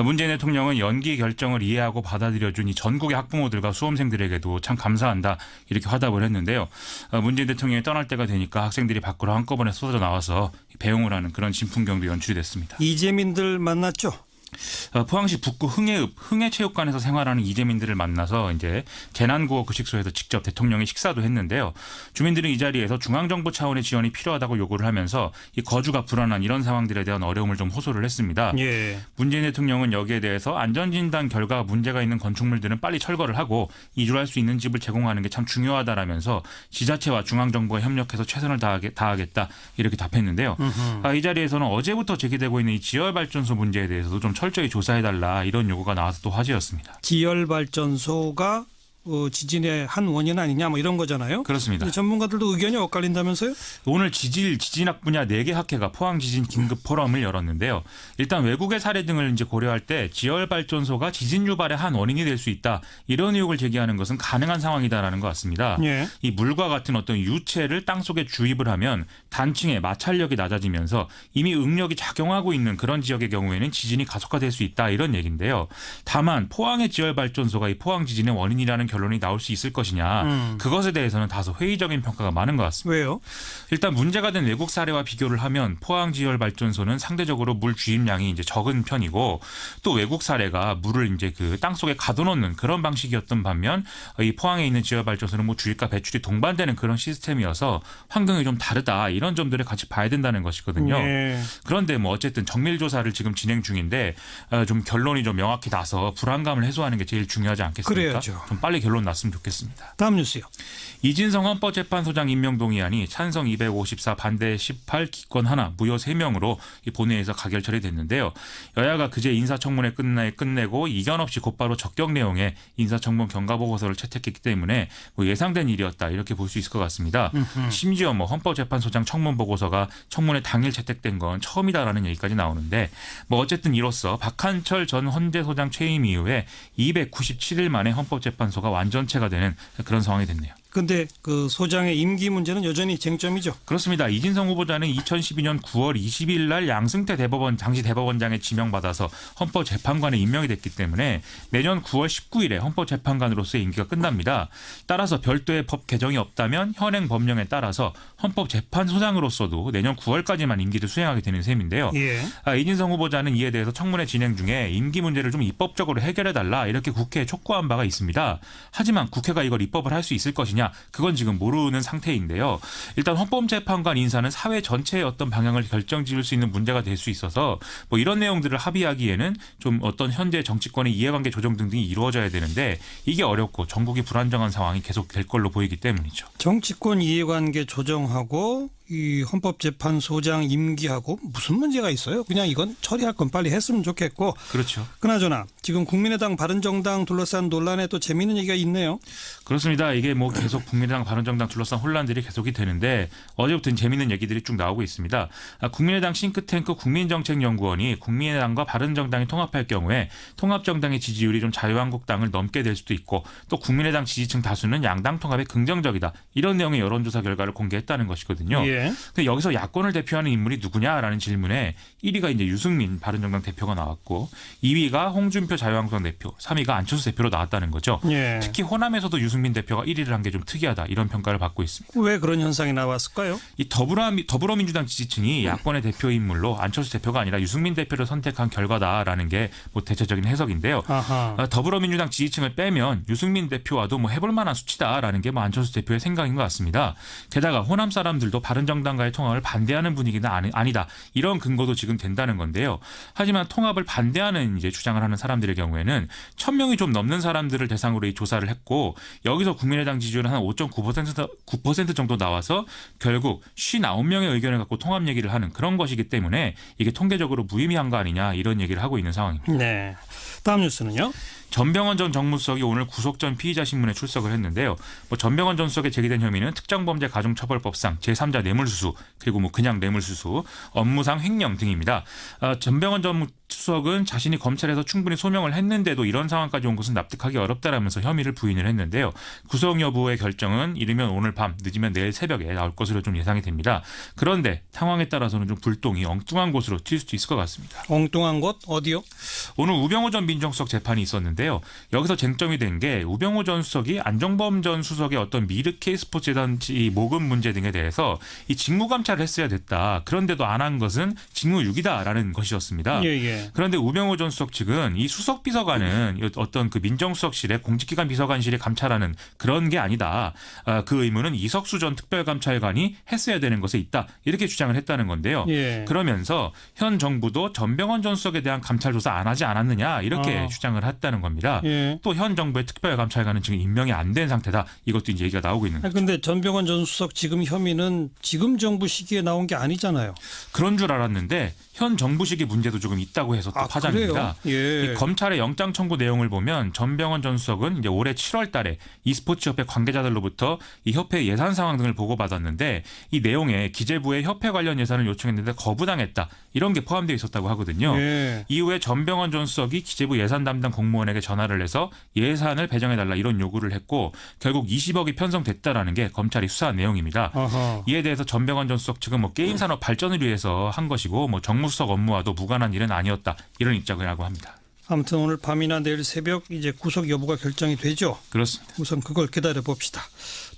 문재인 대통령은 연기 결정을 이해하고 받아들여준 이 전국의 학부모들과 수험생들에게도 참 감사한다 이렇게 화답을 했는데요. 문재인 대통령이 떠날 때가 되니까 학생들이 밖으로 한꺼번에 쏟아져 나와서 배웅을 하는 그런 진풍경도 연출이 됐습니다. 이재민들 만났죠? 포항시 북구 흥해체육관에서 생활하는 이재민들을 만나서 이제 재난구호급식소에서 직접 대통령이 식사도 했는데요. 주민들은 이 자리에서 중앙정부 차원의 지원이 필요하다고 요구를 하면서 이 거주가 불안한 이런 상황들에 대한 어려움을 좀 호소를 했습니다. 예. 문재인 대통령은 여기에 대해서 안전진단 결과 문제가 있는 건축물들은 빨리 철거를 하고 이주할 수 있는 집을 제공하는 게 참 중요하다라면서 지자체와 중앙정부가 협력해서 최선을 다하겠다 이렇게 답했는데요. 이 자리에서는 어제부터 제기되고 있는 이 지열발전소 문제에 대해서도 좀 철저히 조사해달라 이런 요구가 나와서 또 화제였습니다. 지열발전소가 지진의 한 원인 아니냐 뭐 이런 거잖아요. 그렇습니다. 전문가들도 의견이 엇갈린다면서요? 오늘 지진학 분야 4개 학회가 포항지진 긴급 포럼을 열었는데요. 일단 외국의 사례 등을 이제 고려할 때 지열발전소가 지진 유발의 한 원인이 될 수 있다. 이런 의혹을 제기하는 것은 가능한 상황이다라는 것 같습니다. 예. 이 물과 같은 어떤 유체를 땅속에 주입을 하면 단층의 마찰력이 낮아지면서 이미 응력이 작용하고 있는 그런 지역의 경우에는 지진이 가속화될 수 있다. 이런 얘기인데요. 다만 포항의 지열발전소가 이 포항 지진의 원인이라는 결론이 나올 수 있을 것이냐. 그것에 대해서는 다소 회의적인 평가가 많은 것 같습니다. 왜요? 일단 문제가 된 외국 사례와 비교를 하면 포항 지열발전소는 상대적으로 물 주입량이 이제 적은 편이고 또 외국 사례가 물을 이제 그 땅 속에 가둬놓는 그런 방식이었던 반면 이 포항에 있는 지열발전소는 뭐 주입과 배출이 동반되는 그런 시스템이어서 환경이 좀 다르다. 이런 점들을 같이 봐야 된다는 것이거든요. 네. 그런데 뭐 어쨌든 정밀 조사를 지금 진행 중인데 좀 결론이 좀 명확히 나서 불안감을 해소하는 게 제일 중요하지 않겠습니까? 그래야죠. 좀 빨리 결론 났으면 좋겠습니다. 다음 뉴스요. 이진성 헌법재판소장 임명 동의안이 찬성 254, 반대 18, 기권 하나, 무효 3명으로 본회의에서 가결 처리됐는데요. 여야가 그제 인사청문회 끝내고 이견 없이 곧바로 적격 내용의 인사청문 경과보고서를 채택했기 때문에 뭐 예상된 일이었다 이렇게 볼 수 있을 것 같습니다. 심지어 뭐 헌법재판소장 청문 보고서가 청문회 당일 채택된 건 처음이다라는 얘기까지 나오는데 뭐 어쨌든 이로써 박한철 전 헌재소장 퇴임 이후에 297일 만에 헌법재판소가 완전체가 되는 그런 상황이 됐네요. 근데 그 소장의 임기 문제는 여전히 쟁점이죠. 그렇습니다. 이진성 후보자는 2012년 9월 20일 날 양승태 당시 대법원장에 지명받아서 헌법재판관에 임명이 됐기 때문에 내년 9월 19일에 헌법재판관으로서의 임기가 끝납니다. 따라서 별도의 법 개정이 없다면 현행 법령에 따라서 헌법재판소장으로서도 내년 9월까지만 임기를 수행하게 되는 셈인데요. 예. 이진성 후보자는 이에 대해서 청문회 진행 중에 임기 문제를 좀 입법적으로 해결해달라 이렇게 국회에 촉구한 바가 있습니다. 하지만 국회가 이걸 입법을 할 수 있을 것이냐 그건 지금 모르는 상태인데요. 일단 헌법재판관 인사는 사회 전체의 어떤 방향을 결정지을 수 있는 문제가 될 수 있어서 뭐 이런 내용들을 합의하기에는 좀 어떤 현재 정치권의 이해관계 조정 등등이 이루어져야 되는데 이게 어렵고 전국이 불안정한 상황이 계속될 걸로 보이기 때문이죠. 정치권 이해관계 조정하고 이 헌법재판소장 임기하고 무슨 문제가 있어요? 그냥 이건 처리할 건 빨리 했으면 좋겠고. 그렇죠. 그나저나 지금 국민의당 바른정당 둘러싼 논란에 또 재미있는 얘기가 있네요. 그렇습니다. 이게 뭐 계속 국민의당 바른정당 둘러싼 혼란들이 계속이 되는데 어제부터 재미있는 얘기들이 쭉 나오고 있습니다. 국민의당 싱크탱크 국민정책연구원이 국민의당과 바른정당이 통합할 경우에 통합정당의 지지율이 좀 자유한국당을 넘게 될 수도 있고 또 국민의당 지지층 다수는 양당 통합에 긍정적이다. 이런 내용의 여론조사 결과를 공개했다는 것이거든요. 예. 근데 여기서 야권을 대표하는 인물이 누구냐라는 질문에 1위가 이제 유승민 바른정당 대표가 나왔고 2위가 홍준표 자유한국당 대표, 3위가 안철수 대표로 나왔다는 거죠. 예. 특히 호남에서도 유승민 대표가 1위를 한 게 좀 특이하다 이런 평가를 받고 있습니다. 왜 그런 현상이 나왔을까요? 이 더불어민주당 지지층이 야권의 대표 인물로 안철수 대표가 아니라 유승민 대표를 선택한 결과다라는 게 뭐 대체적인 해석인데요. 더불어민주당 지지층을 빼면 유승민 대표와도 뭐 해볼 만한 수치다라는 게 뭐 안철수 대표의 생각인 것 같습니다. 게다가 호남 사람들도 바른정당과의 통합을 반대하는 분위기는 아니다. 이런 근거도 지금 된다는 건데요. 하지만 통합을 반대하는 이제 주장을 하는 사람들의 경우에는 1,000명이 좀 넘는 사람들을 대상으로 이 조사를 했고 여기서 국민의당 지지율은 한 5.9% 정도 나와서 결국 59명의 의견을 갖고 통합 얘기를 하는 그런 것이기 때문에 이게 통계적으로 무의미한 거 아니냐 이런 얘기를 하고 있는 상황입니다. 네. 다음 뉴스는요. 전병헌 전 정무수석이 오늘 구속 전 피의자 신문에 출석을 했는데요. 뭐 전병헌 전 수석에 제기된 혐의는 특정범죄가중처벌법상 제3자 뇌물수수 그리고 뭐 그냥 뇌물수수, 업무상 횡령 등입니다. 전병헌 전 수석은 자신이 검찰에서 충분히 소명을 했는데도 이런 상황까지 온 것은 납득하기 어렵다라면서 혐의를 부인을 했는데요. 구속 여부의 결정은 이르면 오늘 밤 늦으면 내일 새벽에 나올 것으로 좀 예상이 됩니다. 그런데 상황에 따라서는 좀 불똥이 엉뚱한 곳으로 튈 수도 있을 것 같습니다. 엉뚱한 곳 어디요? 오늘 우병우 전 민정수석 재판이 있었는데요. 여기서 쟁점이 된 게 우병우 전 수석이 안정범 전 수석의 어떤 미르 K스포츠 재단 모금 문제 등에 대해서 이 직무감찰을 했어야 됐다. 그런데도 안 한 것은 직무유기다라는 것이었습니다. 예. 그런데 우병우 전 수석 측은 이 수석 비서관은 어떤 그 민정수석실의 공직기관 비서관실이 감찰하는 그런 게 아니다. 그 의무는 이석수 전 특별감찰관이 했어야 되는 것에 있다. 이렇게 주장을 했다는 건데요. 예. 그러면서 현 정부도 전병헌 전 수석에 대한 감찰 조사 안 하지 않았느냐 이렇게 주장을 했다는 겁니다. 예. 또 현 정부의 특별감찰관은 지금 임명이 안 된 상태다. 이것도 이제 얘기가 나오고 있는 거죠. 그런데 전병헌 전 수석 지금 혐의는 지금 정부 시기에 나온 게 아니잖아요. 그런 줄 알았는데 현 정부 시기 문제도 조금 있다고 있다고 해서 또 파장입니다. 예. 이 검찰의 영장 청구 내용을 보면 전병헌 전 수석은 이제 올해 7월달에 e스포츠협회 관계자들로부터 이 협회 예산 상황 등을 보고받았는데 이 내용에 기재부에 협회 관련 예산을 요청했는데 거부당했다 이런 게 포함되어 있었다고 하거든요. 예. 이후에 전병헌 전 수석이 기재부 예산 담당 공무원에게 전화를 해서 예산을 배정해달라 이런 요구를 했고 결국 20억이 편성됐다라는 게 검찰이 수사한 내용입니다. 어허. 이에 대해서 전병헌 전 수석 측은 뭐 게임 산업 발전을 위해서 한 것이고 뭐 정무수석 업무와도 무관한 일은 아니었다 이런 입장이라고 합니다. 아무튼 오늘 밤이나 내일 새벽 이제 구속 여부가 결정이 되죠. 그렇습니다. 우선 그걸 기다려 봅시다.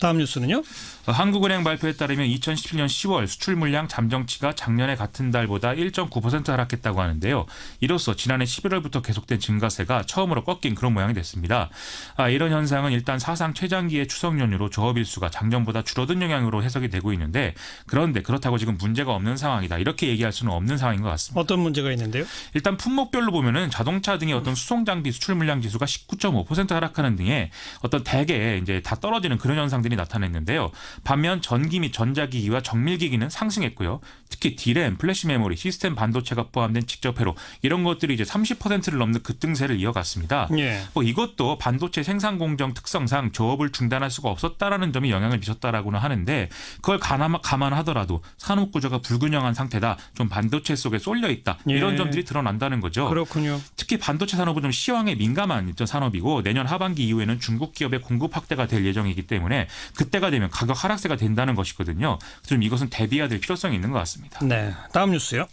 다음 뉴스는요? 한국은행 발표에 따르면 2017년 10월 수출 물량 잠정치가 작년의 같은 달보다 1.9% 하락했다고 하는데요. 이로써 지난해 11월부터 계속된 증가세가 처음으로 꺾인 그런 모양이 됐습니다. 이런 현상은 일단 사상 최장기의 추석 연휴로 조업 일수가 작년보다 줄어든 영향으로 해석이 되고 있는데 그런데 그렇다고 지금 문제가 없는 상황이다. 이렇게 얘기할 수는 없는 상황인 것 같습니다. 어떤 문제가 있는데요? 일단 품목별로 보면은 자동차 등의 어떤 수송 장비 수출 물량 지수가 19.5% 하락하는 등의 어떤 대개 이제 다 떨어지는 그런 현상들이 나타냈는데요. 반면 전기 및 전자기기와 정밀기기는 상승했고요. 특히 D램, 플래시 메모리, 시스템 반도체가 포함된 직접 회로 이런 것들이 이제 30%를 넘는 급등세를 이어갔습니다. 예. 이것도 반도체 생산 공정 특성상 조업을 중단할 수가 없었다라는 점이 영향을 미쳤다라고는 하는데 그걸 감안하더라도 산업 구조가 불균형한 상태다. 좀 반도체 속에 쏠려 있다. 이런 예. 점들이 드러난다는 거죠. 그렇군요. 특히 반도체 산업은 좀 시황에 민감한 산업이고 내년 하반기 이후에는 중국 기업의 공급 확대가 될 예정이기 때문에 그때가 되면 가격 하락세가 된다는 것이거든요. 좀 이것은 대비해야 될 필요성이 있는 것 같습니다. 네, 다음 뉴스요.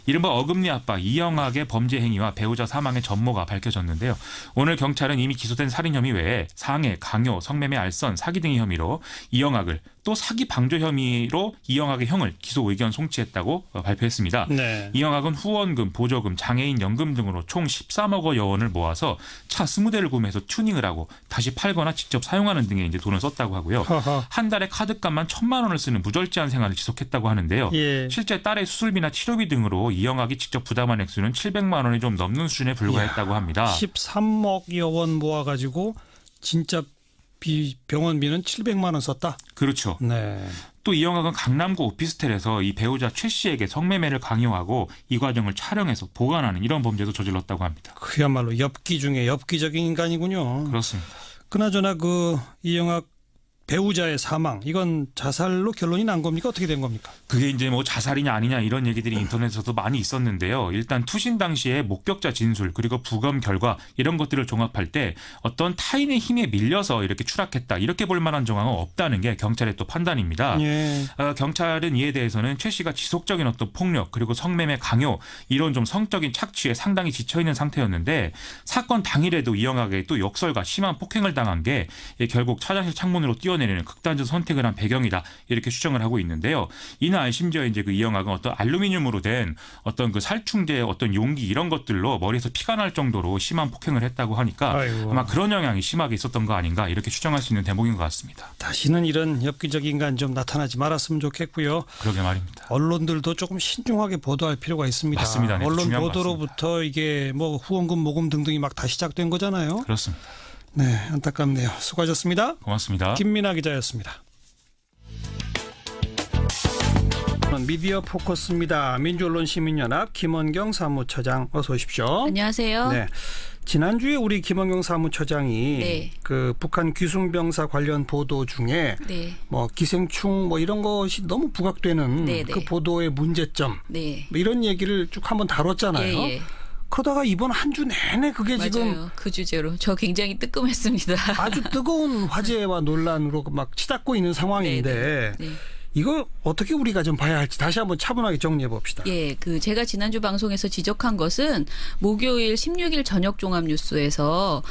이른바 어금니 아빠 이영학의 범죄 행위와 배우자 사망의 전모가 밝혀졌는데요. 오늘 경찰은 이미 기소된 살인 혐의 외에 상해, 강요, 성매매, 알선, 사기 등의 혐의로 이영학을 또 사기 방조 혐의로 이영학의 형을 기소 의견 송치했다고 발표했습니다. 네. 이영학은 후원금, 보조금, 장애인 연금 등으로 총 13억 원을 모아서 차 20대를 구매해서 튜닝을 하고 다시 팔거나 직접 사용하는 등에 이제 돈을 썼다고 하고요. 허허. 한 달에 카드값만 1,000만 원을 쓰는 무절제한 생활을 지속했다고 하는데요. 예. 실제 딸의 수술비나 치료비 등으로 이영학이 직접 부담한 액수는 700만 원이 좀 넘는 수준에 불과했다고 합니다. 13억여 원 모아가지고 진짜 병원비는 700만 원 썼다. 그렇죠. 네. 또 이영학은 강남구 오피스텔에서 이 배우자 최 씨에게 성매매를 강요하고 이 과정을 촬영해서 보관하는 이런 범죄도 저질렀다고 합니다. 그야말로 엽기 중에 엽기적인 인간이군요. 그렇습니다. 그나저나 그 이영학 배우자의 사망 이건 자살로 결론이 난 겁니까? 어떻게 된 겁니까? 그게 이제 뭐 자살이냐 아니냐 이런 얘기들이 인터넷에서도 많이 있었는데요. 일단 투신 당시에 목격자 진술 그리고 부검 결과 이런 것들을 종합할 때 어떤 타인의 힘에 밀려서 이렇게 추락했다 이렇게 볼 만한 정황은 없다는 게 경찰의 또 판단입니다. 예. 경찰은 이에 대해서는 최 씨가 지속적인 어떤 폭력 그리고 성매매 강요 이런 좀 성적인 착취에 상당히 지쳐있는 상태였는데 사건 당일에도 이영학에게 또 역설과 심한 폭행을 당한 게 결국 화장실 창문으로 뛰어내리는 극단적 선택을 한 배경이다 이렇게 추정을 하고 있는데요. 이날 심지어 이제 그 이영학은 어떤 알루미늄으로 된 어떤 그 살충제 어떤 용기 이런 것들로 머리에서 피가 날 정도로 심한 폭행을 했다고 하니까 아이고. 아마 그런 영향이 심하게 있었던 거 아닌가 이렇게 추정할 수 있는 대목인 것 같습니다. 다시는 이런 엽기적인 인간 좀 나타나지 말았으면 좋겠고요. 그러게 말입니다. 언론들도 조금 신중하게 보도할 필요가 있습니다. 맞습니다. 네, 언론 중요한 것 보도로부터 이게 뭐 후원금 모금 등등이 막 다 시작된 거잖아요. 그렇습니다. 네, 안타깝네요. 수고하셨습니다. 고맙습니다. 김민아 기자였습니다. 미디어 포커스입니다. 민주언론시민연합 김원경 사무처장 어서 오십시오. 안녕하세요. 네. 지난주에 우리 김원경 사무처장이 네. 그 북한 귀순병사 관련 보도 중에 네. 뭐 기생충 뭐 이런 것이 너무 부각되는 네, 그 네. 보도의 문제점 네. 뭐 이런 얘기를 쭉 한번 다뤘잖아요. 예, 예. 그러다가 이번 한 주 내내 그게 맞아요. 지금 그 주제로 저 굉장히 뜨끔했습니다. 아주 뜨거운 화제와 논란으로 막 치닫고 있는 상황인데 네. 이거 어떻게 우리가 좀 봐야 할지 다시 한번 차분하게 정리해 봅시다. 예, 그 제가 지난주 방송에서 지적한 것은 목요일 16일 저녁 종합 뉴스에서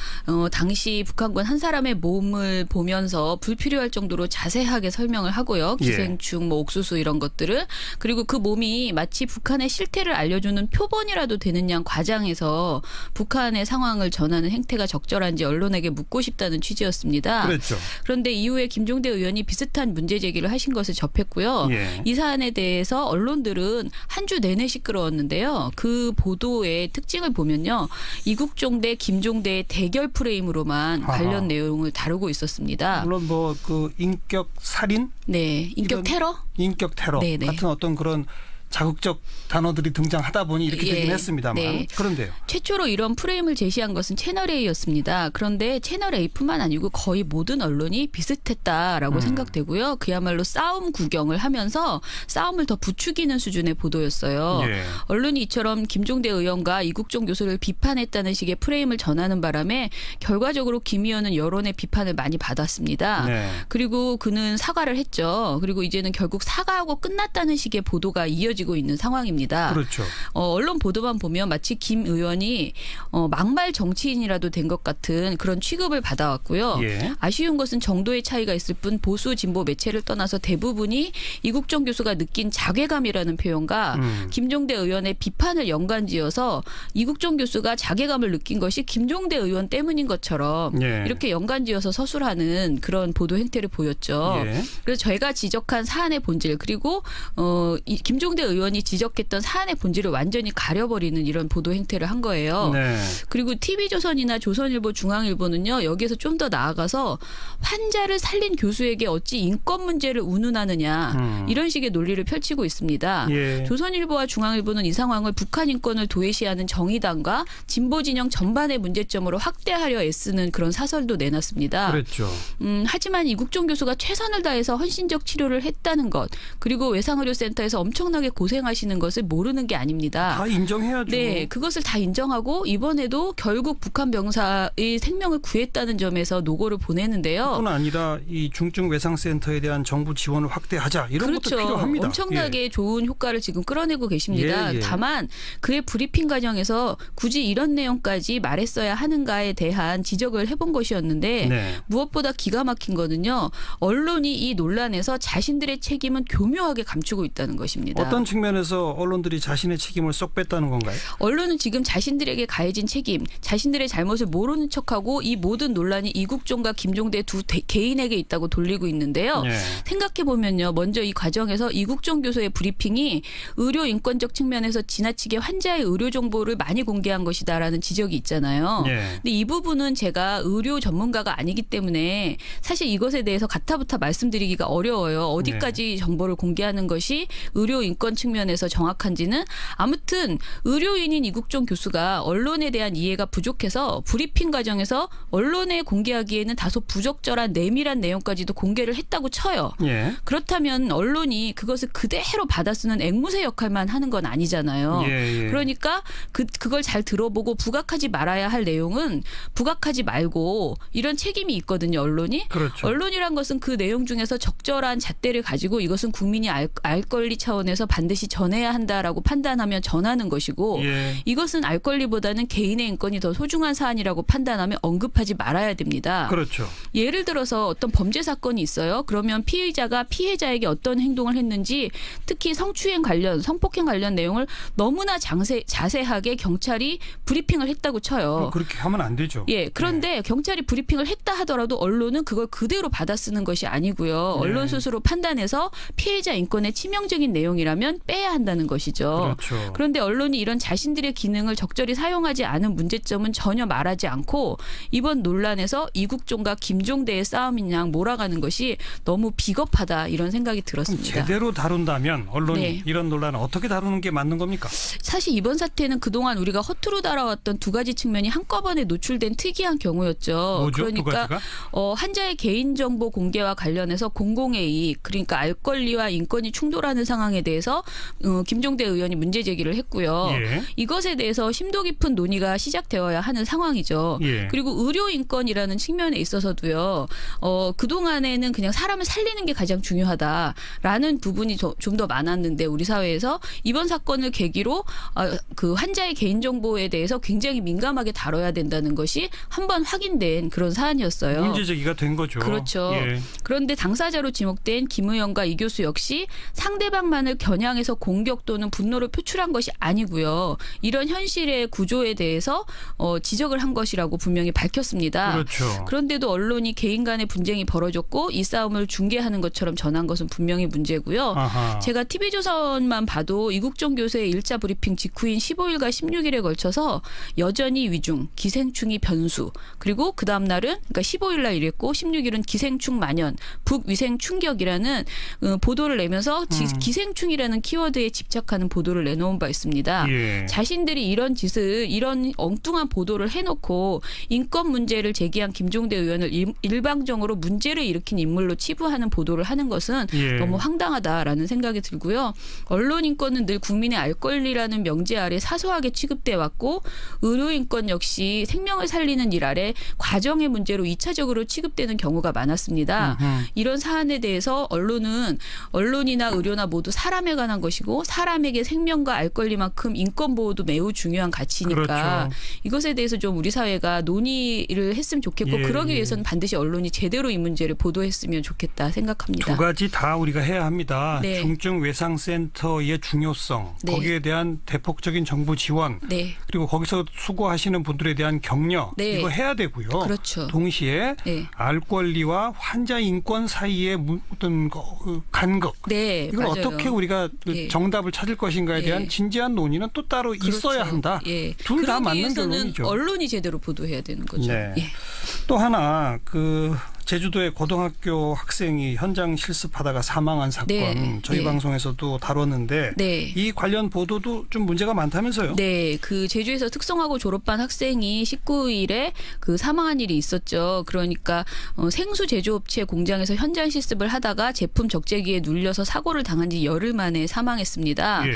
당시 북한군 한 사람의 몸을 보면서 불필요할 정도로 자세하게 설명을 하고요. 기생충, 뭐 옥수수 이런 것들을 그리고 그 몸이 마치 북한의 실태를 알려주는 표본이라도 되는 양 과장해서 북한의 상황을 전하는 행태가 적절한지 언론에게 묻고 싶다는 취지였습니다. 그렇죠. 그런데 이후에 김종대 의원이 비슷한 문제 제기를 하신 것을 접했고요. 예. 이 사안에 대해서 언론들은 한 주 내내 시끄러웠는데요. 그 보도의 특징을 보면요. 이국종 대 김종대의 대결 프레임으로만 관련 내용을 다루고 있었습니다. 물론 뭐 그 인격 살인? 네, 인격 테러? 인격 테러 네네. 같은 어떤 그런 자극적 단어들이 등장하다 보니 이렇게 되긴 했습니다만. 네. 그런데요. 최초로 이런 프레임을 제시한 것은 채널A였습니다. 그런데 채널A뿐만 아니고 거의 모든 언론이 비슷했다라고 생각되고요. 그야말로 싸움 구경을 하면서 싸움을 더 부추기는 수준의 보도였어요. 예. 언론이 이처럼 김종대 의원과 이국종 교수를 비판했다는 식의 프레임을 전하는 바람에 결과적으로 김 의원은 여론의 비판을 많이 받았습니다. 네. 그리고 그는 사과를 했죠. 그리고 이제는 결국 사과하고 끝났다는 식의 보도가 이어지고 있는 상황입니다. 그렇죠. 언론 보도만 보면 마치 김 의원이 막말 정치인이라도 된 것 같은 그런 취급을 받아왔고요. 예. 아쉬운 것은 정도의 차이가 있을 뿐 보수 진보 매체를 떠나서 대부분이 이국종 교수가 느낀 자괴감이라는 표현과 김종대 의원의 비판을 연관지어서 이국종 교수가 자괴감을 느낀 것이 김종대 의원 때문인 것처럼 예. 이렇게 연관지어서 서술하는 그런 보도 행태를 보였죠. 예. 그래서 저희가 지적한 사안의 본질 그리고 김종대 의원이 지적했던 사안의 본질을 완전히 가려버리는 이런 보도 행태를 한 거예요. 네. 그리고 TV조선이나 조선일보, 중앙일보는요. 여기에서 좀 더 나아가서 환자를 살린 교수에게 어찌 인권 문제를 운운하느냐 이런 식의 논리를 펼치고 있습니다. 예. 조선일보와 중앙일보는 이 상황을 북한 인권을 도외시하는 정의당과 진보 진영 전반의 문제점으로 확대하려 애쓰는 그런 사설도 내놨습니다. 그렇죠. 하지만 이국종 교수가 최선을 다해서 헌신적 치료를 했다는 것 그리고 외상의료센터에서 엄청나게 고생하시는 것을 모르는 게 아닙니다. 다 인정해야죠. 네, 그것을 다 인정하고 이번에도 결국 북한 병사의 생명을 구했다는 점에서 노고를 보내는데요. 뿐 아니라 이 중증 외상센터에 대한 정부 지원을 확대하자 이런 그렇죠. 것도 필요합니다. 엄청나게 예. 좋은 효과를 지금 끌어내고 계십니다. 예, 예. 다만 그의 브리핑 과정에서 굳이 이런 내용까지 말했어야 하는가에 대한 지적을 해본 것이었는데 네. 무엇보다 기가 막힌 거는요. 언론이 이 논란에서 자신들의 책임은 교묘하게 감추고 있다는 것입니다. 어떤 측면에서 언론들이 자신의 책임을 쏙 뺐다는 건가요? 언론은 지금 자신들에게 가해진 책임, 자신들의 잘못을 모르는 척하고 이 모든 논란이 이국종과 김종대 두 개인에게 있다고 돌리고 있는데요. 네. 생각해보면요. 먼저 이 과정에서 이국종 교수의 브리핑이 의료 인권적 측면에서 지나치게 환자의 의료 정보를 많이 공개한 것이다라는 지적이 있잖아요. 네. 근데 이 부분은 제가 의료 전문가가 아니기 때문에 사실 이것에 대해서 가타부타 말씀드리기가 어려워요. 어디까지 정보를 공개하는 것이 의료 인권 측면에서 정확한지는 아무튼 의료인인 이국종 교수가 언론에 대한 이해가 부족해서 브리핑 과정에서 언론에 공개하기에는 다소 부적절한 내밀한 내용까지도 공개를 했다고 쳐요. 예. 그렇다면 언론이 그것을 그대로 받아쓰는 앵무새 역할만 하는 건 아니잖아요. 예, 예. 그러니까 그걸 잘 들어보고 부각하지 말아야 할 내용은 부각하지 말고 이런 책임이 있거든요. 언론이. 그렇죠. 언론이란 것은 그 내용 중에서 적절한 잣대를 가지고 이것은 국민이 알 권리 차원에서 반드시 전해야 한다라고 판단하면 전하는 것이고 예. 이것은 알 권리보다는 개인의 인권이 더 소중한 사안이라고 판단하면 언급하지 말아야 됩니다. 그렇죠. 예를 들어서 어떤 범죄 사건이 있어요. 그러면 피의자가 피해자에게 어떤 행동을 했는지 특히 성추행 관련, 성폭행 관련 내용을 너무나 자세하게 경찰이 브리핑을 했다고 쳐요. 그렇게 하면 안 되죠. 예, 그런데 경찰이 브리핑을 했다 하더라도 언론은 그걸 그대로 받아쓰는 것이 아니고요. 언론 스스로 판단해서 피해자 인권에 치명적인 내용이라면 빼야 한다는 것이죠. 그렇죠. 그런데 언론이 이런 자신들의 기능을 적절히 사용하지 않은 문제점은 전혀 말하지 않고 이번 논란에서 이국종과 김종대의 싸움인 양 몰아가는 것이 너무 비겁하다 이런 생각이 들었습니다. 제대로 다룬다면 언론이 네. 이런 논란을 어떻게 다루는 게 맞는 겁니까? 사실 이번 사태는 그동안 우리가 허투루 다뤄왔던 두 가지 측면이 한꺼번에 노출된 특이한 경우였죠. 뭐죠? 그러니까 두 가지가? 환자의 개인정보 공개와 관련해서 공공의 이익 그러니까 알 권리와 인권이 충돌하는 상황에 대해서 김종대 의원이 문제 제기를 했고요. 예. 이것에 대해서 심도 깊은 논의가 시작되어야 하는 상황이죠. 예. 그리고 의료 인권이라는 측면에 있어서도요. 그동안에는 그냥 사람을 살리는 게 가장 중요하다라는 부분이 좀 더 많았는데 우리 사회에서 이번 사건을 계기로 그 환자의 개인정보에 대해서 굉장히 민감하게 다뤄야 된다는 것이 한번 확인된 그런 사안이었어요. 문제 제기가 된 거죠. 그렇죠. 예. 그런데 당사자로 지목된 김 의원과 이 교수 역시 상대방만을 겨냥해서 공격 또는 분노를 표출한 것이 아니고요. 이런 현실의 구조에 대해서 지적을 한 것이라고 분명히 밝혔습니다. 그렇죠. 그런데도 언론이 개인 간의 분쟁이 벌어졌고 이 싸움을 중계하는 것처럼 전한 것은 분명히 문제고요. 아하. 제가 TV조선만 봐도 이국종 교수의 1차 브리핑 직후인 15일과 16일에 걸쳐서 여전히 위중, 기생충이 변수 그리고 그 다음 날은 그러니까 15일 날 이랬고 16일은 기생충 만연, 북위생 충격이라는 보도를 내면서 기생충이라는 인권이라는 키워드에 집착하는 보도를 내놓은 바 있습니다. 예. 자신들이 이런 엉뚱한 보도를 해놓고 인권 문제를 제기한 김종대 의원을 일방적으로 문제를 일으킨 인물로 치부하는 보도를 하는 것은 예. 너무 황당하다라는 생각이 들고요. 언론 인권은 늘 국민의 알 권리라는 명제 아래 사소하게 취급돼 왔고 의료 인권 역시 생명을 살리는 일 아래 과정의 문제로 2차적으로 취급되는 경우가 많았습니다. 이런 사안에 대해서 언론이나 의료나 모두 사람에 관한 것이고 사람에게 생명과 알 권리만큼 인권 보호도 매우 중요한 가치니까 그렇죠. 이것에 대해서 좀 우리 사회가 논의를 했으면 좋겠고 예, 그러기 예. 위해서는 반드시 언론이 제대로 이 문제를 보도했으면 좋겠다 생각합니다. 두 가지 다 우리가 해야 합니다. 네. 중증외상센터의 중요성, 네. 거기에 대한 대폭적인 정부 지원, 네. 그리고 거기서 수고하시는 분들에 대한 격려, 네. 이거 해야 되고요. 그렇죠. 동시에 네. 알 권리와 환자 인권 사이의 어떤 간극, 네, 이걸 맞아요. 어떻게 우리가 예. 정답을 찾을 것인가에 대한 예. 진지한 논의는 또 따로 그렇죠. 있어야 한다. 예. 둘 다 그러기 맞는 위해서는 결론이죠. 언론이 제대로 보도해야 되는 거죠. 네. 예. 또 하나 제주도의 고등학교 학생이 현장 실습하다가 사망한 사건 저희 네. 방송에서도 다뤘는데 네. 이 관련 보도도 좀 문제가 많다면서요? 네, 제주에서 특성화고 졸업한 학생이 19일에 사망한 일이 있었죠. 그러니까 생수 제조업체 공장에서 현장 실습을 하다가 제품 적재기에 눌려서 사고를 당한 지 열흘 만에 사망했습니다. 예.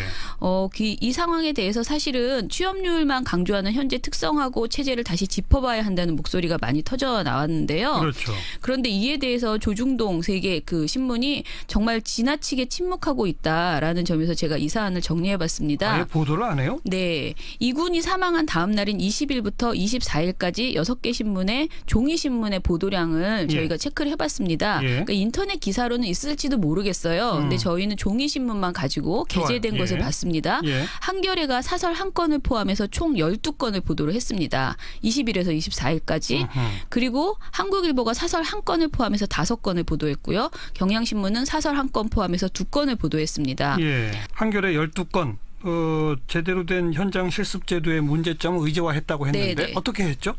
이 상황에 대해서 사실은 취업률만 강조하는 현재 특성화고 체제를 다시 짚어봐야 한다는 목소리가 많이 터져 나왔는데요. 그렇죠. 그런데 이에 대해서 조중동 세계 신문이 정말 지나치게 침묵하고 있다라는 점에서 제가 이 사안을 정리해봤습니다. 아예 보도를 안 해요? 네. 이군이 사망한 다음 날인 20일부터 24일까지 6개 신문의 종이신문의 보도량을 저희가 체크를 해봤습니다. 예. 그러니까 인터넷 기사로는 있을지도 모르겠어요. 근데 저희는 종이신문만 가지고 게재된 좋아요. 것을 예. 봤습니다. 예. 한겨레가 사설 한 건을 포함해서 총 12건을 보도를 했습니다. 20일에서 24일까지. 그리고 한국일보가 사설 한 건을 포함해서 5건을 보도했고요. 경향신문은 사설 한 건 포함해서 2건을 보도했습니다. 예. 한겨레 12건. 제대로 된 현장 실습 제도의 문제점을 의제화했다고 했는데 네네. 어떻게 했죠?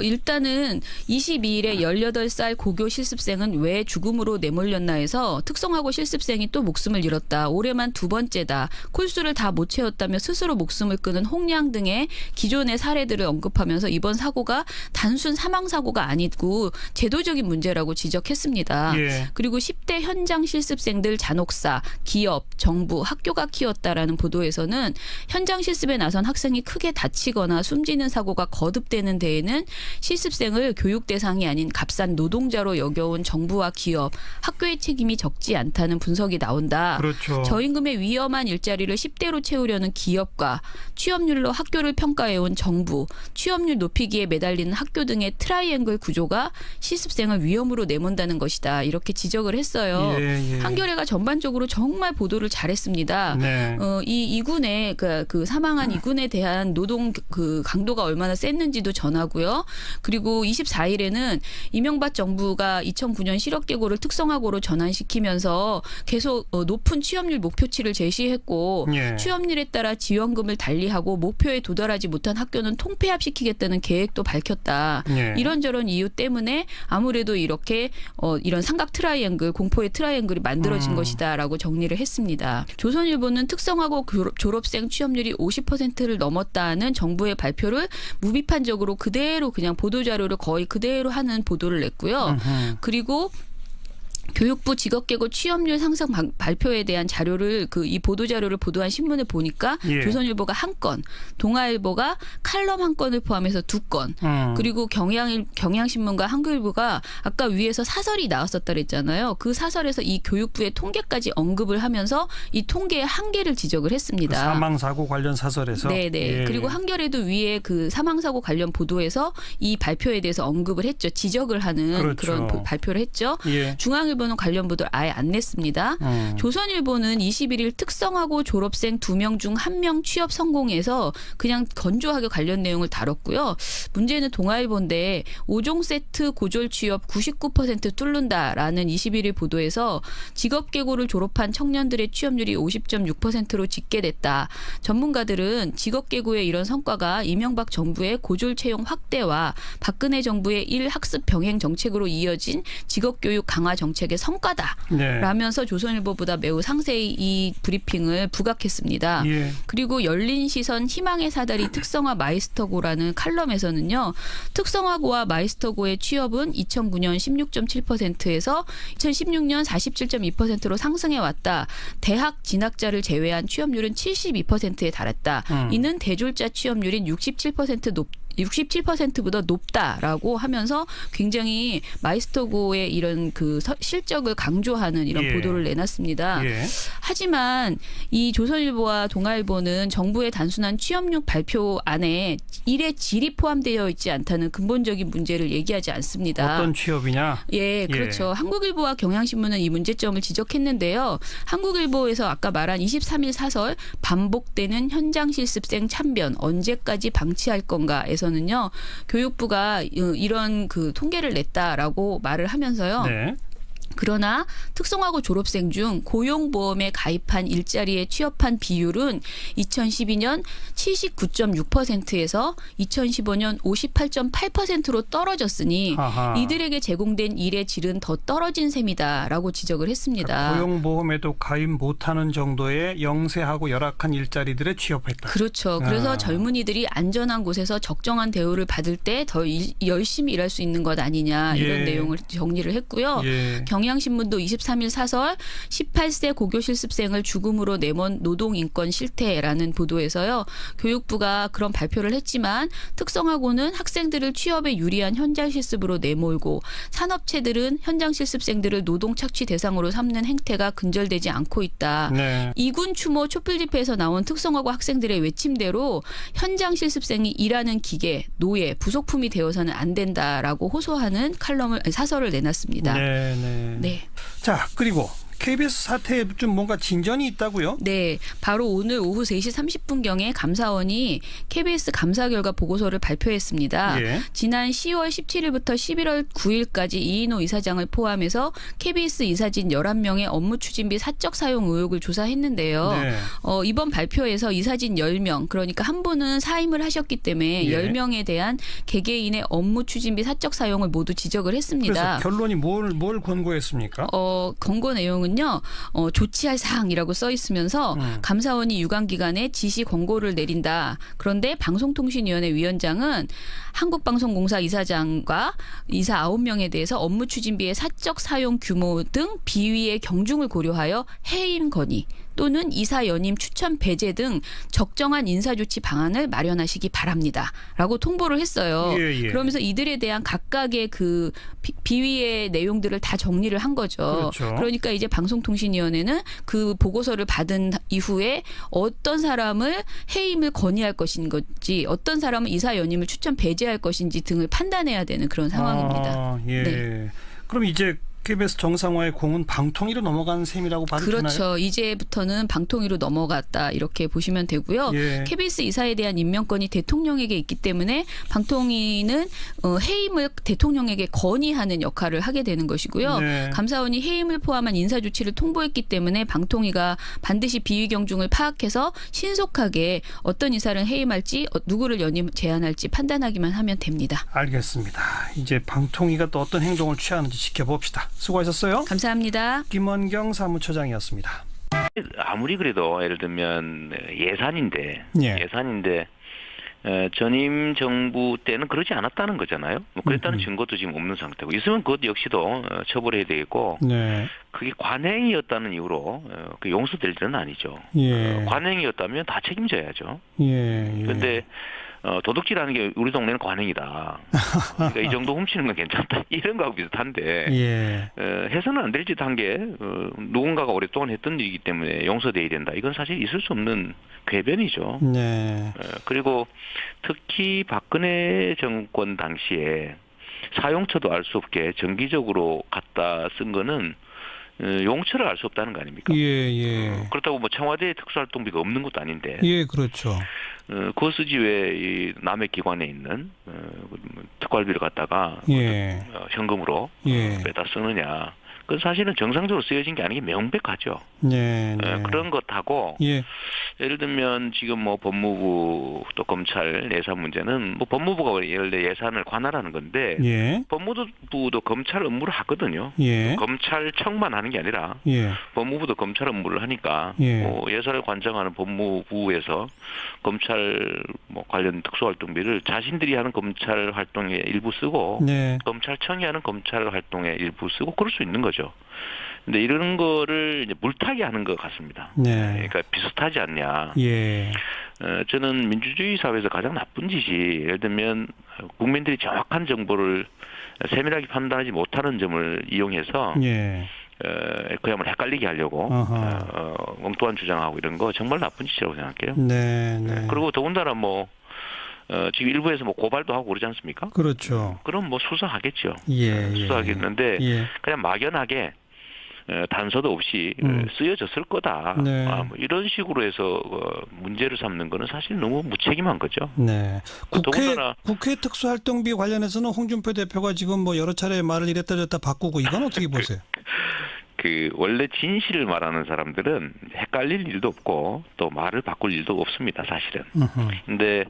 일단은 22일에 18살 고교 실습생은 왜 죽음으로 내몰렸나 해서 특성화고 실습생이 또 목숨을 잃었다. 올해만 2번째다. 콜수를 다 못 채웠다며 스스로 목숨을 끊은 홍양 등의 기존의 사례들을 언급하면서 이번 사고가 단순 사망사고가 아니고 제도적인 문제라고 지적했습니다. 예. 그리고 10대 현장 실습생들 잔혹사, 기업, 정부, 학교가 키웠다라는 보도에서는 현장 실습에 나선 학생이 크게 다치거나 숨지는 사고가 거듭되는 데에는 실습생을 교육 대상이 아닌 값싼 노동자로 여겨온 정부와 기업, 학교의 책임이 적지 않다는 분석이 나온다. 그렇죠. 저임금의 위험한 일자리를 10대로 채우려는 기업과 취업률로 학교를 평가해온 정부, 취업률 높이기에 매달리는 학교 등의 트라이앵글 구조가 실습생을 위험으로 내몬다는 것이다. 이렇게 지적을 했어요. 예. 한겨레가 전반적으로 정말 보도를 잘했습니다. 네. 이 이군의 사망한 이군에 대한 노동 강도가 얼마나 셌는지도 전하고요. 그리고 24일에는 이명박 정부가 2009년 실업계고를 특성화고로 전환시키면서 계속 높은 취업률 목표치를 제시했고 예. 취업률에 따라 지원금을 달리하고 목표에 도달하지 못한 학교는 통폐합시키겠다는 계획도 밝혔다. 예. 이런저런 이유 때문에 아무래도 이렇게 이런 삼각 트라이앵글, 공포의 트라이앵글이 만들어진 것이다라고 정리를 했습니다. 조선일보는 특성화고 졸업생 취업률이 50%를 넘었다는 정부의 발표를 무비판적으로 그대로 그냥 보도자료를 거의 그대로 하는 보도를 냈고요. 그리고 교육부 직업계고 취업률 상승 발표에 대한 자료를 이 보도자료를 보도한 신문을 보니까 예. 조선일보가 1건, 동아일보가 칼럼 1건을 포함해서 2건, 그리고 경향신문과 한국일보가 아까 위에서 사설이 나왔었다 그랬잖아요. 그 사설에서 이 교육부의 통계까지 언급을 하면서 이 통계의 한계를 지적을 했습니다. 사망사고 관련 사설에서. 네네. 예. 그리고 한겨레도 위에 사망사고 관련 보도에서 이 발표에 대해서 언급을 했죠. 지적을 하는 그렇죠. 그런 발표를 했죠. 예. 중앙일보는 관련 보도를 아예 안 냈습니다. 조선일보는 21일 특성화고 졸업생 2명 중 1명 취업 성공해서 그냥 건조하게 관련 내용을 다뤘고요. 문제는 동아일보인데 5종 세트 고졸 취업 99% 뚫는다라는 21일 보도에서 직업계고를 졸업한 청년들의 취업률이 50.6%로 집계됐다. 전문가들은 직업계고의 이런 성과가 이명박 정부의 고졸 채용 확대와 박근혜 정부의 1학습 병행 정책으로 이어진 직업교육 강화 정책 정책의 성과다. 네. 라면서 조선일보보다 매우 상세히 이 브리핑을 부각했습니다. 예. 그리고 열린 시선 희망의 사다리 특성화 마이스터고라는 칼럼에서는요. 특성화고와 마이스터고의 취업은 2009년 16.7%에서 2016년 47.2%로 상승해 왔다. 대학 진학자를 제외한 취업률은 72%에 달했다. 이는 대졸자 취업률인 67%보다 높다라고 하면서 굉장히 마이스터고의 이런 그 실적을 강조하는 이런 예. 보도를 내놨습니다. 예. 하지만 이 조선일보와 동아일보는 정부의 단순한 취업률 발표 안에 일의 질이 포함되어 있지 않다는 근본적인 문제를 얘기하지 않습니다. 어떤 취업이냐? 예, 그렇죠. 한국일보와 경향신문은 이 문제점을 지적했는데요. 한국일보에서 아까 말한 23일 사설 반복되는 현장 실습생 참변 언제까지 방치할 건가에서는요. 교육부가 이런 그 통계를 냈다라고 말을 하면서요. 네. 그러나 특성화고 졸업생 중 고용보험에 가입한 일자리에 취업한 비율은 2012년 79.6%에서 2015년 58.8%로 떨어졌으니 아하. 이들에게 제공된 일의 질은 더 떨어진 셈이다라고 지적을 했습니다. 그러니까 고용보험에도 가입 못하는 정도의 영세하고 열악한 일자리들에 취업했다. 그렇죠. 그래서 젊은이들이 안전한 곳에서 적정한 대우를 받을 때 더 열심히 일할 수 있는 것 아니냐 이런 예. 내용을 정리를 했고요. 예. 경향신문도 23일 사설 18세 고교 실습생을 죽음으로 내몬 노동인권 실태라는 보도에서요. 교육부가 그런 발표를 했지만 특성화고는 학생들을 취업에 유리한 현장 실습으로 내몰고 산업체들은 현장 실습생들을 노동 착취 대상으로 삼는 행태가 근절되지 않고 있다. 네. 이군 추모 촛불 집회에서 나온 특성화고 학생들의 외침대로 현장 실습생이 일하는 기계, 노예, 부속품이 되어서는 안 된다라고 호소하는 사설을 내놨습니다. 네. 자, 그리고 KBS 사태에 좀 뭔가 진전이 있다고요? 네. 바로 오늘 오후 3시 30분경에 감사원이 KBS 감사 결과 보고서를 발표했습니다. 예. 지난 10월 17일부터 11월 9일까지 이인호 이사장을 포함해서 KBS 이사진 11명의 업무 추진비 사적 사용 의혹을 조사했는데요. 네. 이번 발표에서 이사진 10명, 그러니까 한 분은 사임을 하셨기 때문에 예. 10명에 대한 개개인의 업무 추진비 사적 사용을 모두 지적을 했습니다. 그래서 결론이 뭘 권고했습니까? 권고 내용은 조치할 사항이라고 써 있으면서 감사원이 유관기관에 지시 권고를 내린다. 그런데 방송통신위원회 위원장은 한국방송공사 이사장과 이사 9명에 대해서 업무 추진비의 사적 사용 규모 등 비위의 경중을 고려하여 해임 건의 또는 이사 연임 추천 배제 등 적정한 인사조치 방안을 마련하시기 바랍니다. 라고 통보를 했어요. 예. 그러면서 이들에 대한 각각의 그 비위의 내용들을 다 정리를 한 거죠. 그렇죠. 그러니까 이제 방송통신위원회는 그 보고서를 받은 이후에 어떤 사람을 해임을 건의할 것인지 어떤 사람은 이사 연임을 추천 배제할 것인지 등을 판단해야 되는 그런 상황입니다. 예. 네. 그럼 이제 KBS 정상화의 공은 방통위로 넘어간 셈이라고 봐도 그렇죠. 되나요? 이제부터는 방통위로 넘어갔다 이렇게 보시면 되고요. 예. KBS 이사에 대한 임명권이 대통령에게 있기 때문에 방통위는 해임을 대통령에게 건의하는 역할을 하게 되는 것이고요. 네. 감사원이 해임을 포함한 인사조치를 통보했기 때문에 방통위가 반드시 비위 경중을 파악해서 신속하게 어떤 이사를 해임할지 누구를 연임 제안할지 판단하기만 하면 됩니다. 알겠습니다. 이제 방통위가 또 어떤 행동을 취하는지 지켜봅시다. 수고하셨어요. 감사합니다. 김원경 사무처장이었습니다. 아무리 그래도 예를 들면 예산인데 전임 정부 때는 그러지 않았다는 거잖아요. 뭐 그랬다는 증거도 지금 없는 상태고 있으면 그것 역시도 처벌해야 되겠고 네. 그게 관행이었다는 이유로 그 용서될 일은 아니죠. 예. 관행이었다면 다 책임져야죠. 그런데 도둑질하는 게 우리 동네는 관행이다. 그러니까 이 정도 훔치는 건 괜찮다. 이런 거하고 비슷한데 해서는 안 될 짓 한 게 누군가가 오랫동안 했던 일이기 때문에 용서돼야 된다. 이건 사실 있을 수 없는 궤변이죠. 네. 그리고 특히 박근혜 정권 당시에 사용처도 알 수 없게 정기적으로 갖다 쓴 거는 용처를 알 수 없다는 거 아닙니까? 그렇다고 뭐 청와대 특수활동비가 없는 것도 아닌데. 예, 그렇죠. 그거 쓰지 왜 이 남의 기관에 있는 특활비를 갖다가 현금으로 빼다 쓰느냐. 그건 사실은 정상적으로 쓰여진 게 아니기 명백하죠. 그런 것하고 예를 들면 지금 뭐 법무부 또 검찰 예산 문제는 뭐 법무부가 예를 들어 예산을 관할하는 건데 예. 법무부도 검찰 업무를 하거든요. 예. 검찰청만 하는 게 아니라 예. 법무부도 검찰 업무를 하니까 예. 뭐 예산을 관장하는 법무부에서 검찰 뭐 관련 특수활동비를 자신들이 하는 검찰 활동에 일부 쓰고 네. 검찰청이 하는 검찰 활동에 일부 쓰고 그럴 수 있는 거죠. 근데 이런 거를 이제 물타기 하는 것 같습니다. 네. 그러니까 비슷하지 않냐. 예. 저는 민주주의 사회에서 가장 나쁜 짓이 예를 들면 국민들이 정확한 정보를 세밀하게 판단하지 못하는 점을 이용해서 예. 그야말로 헷갈리게 하려고 엉뚱한 주장하고 이런 거 정말 나쁜 짓이라고 생각해요. 네. 네. 그리고 더군다나 뭐 지금 일부에서 뭐 고발도 하고 그러지 않습니까? 그렇죠. 그럼 뭐 수사하겠죠. 예. 수사하겠는데 예. 그냥 막연하게 단서도 없이 쓰여졌을 거다. 네. 뭐 이런 식으로 해서 문제를 삼는 거는 사실 너무 무책임한 거죠. 네. 더군다나 국회 특수활동비 관련해서는 홍준표 대표가 지금 뭐 여러 차례 말을 이랬다 저랬다 바꾸고 이건 어떻게 보세요? 원래 진실을 말하는 사람들은 헷갈릴 일도 없고 또 말을 바꿀 일도 없습니다, 사실은. 근데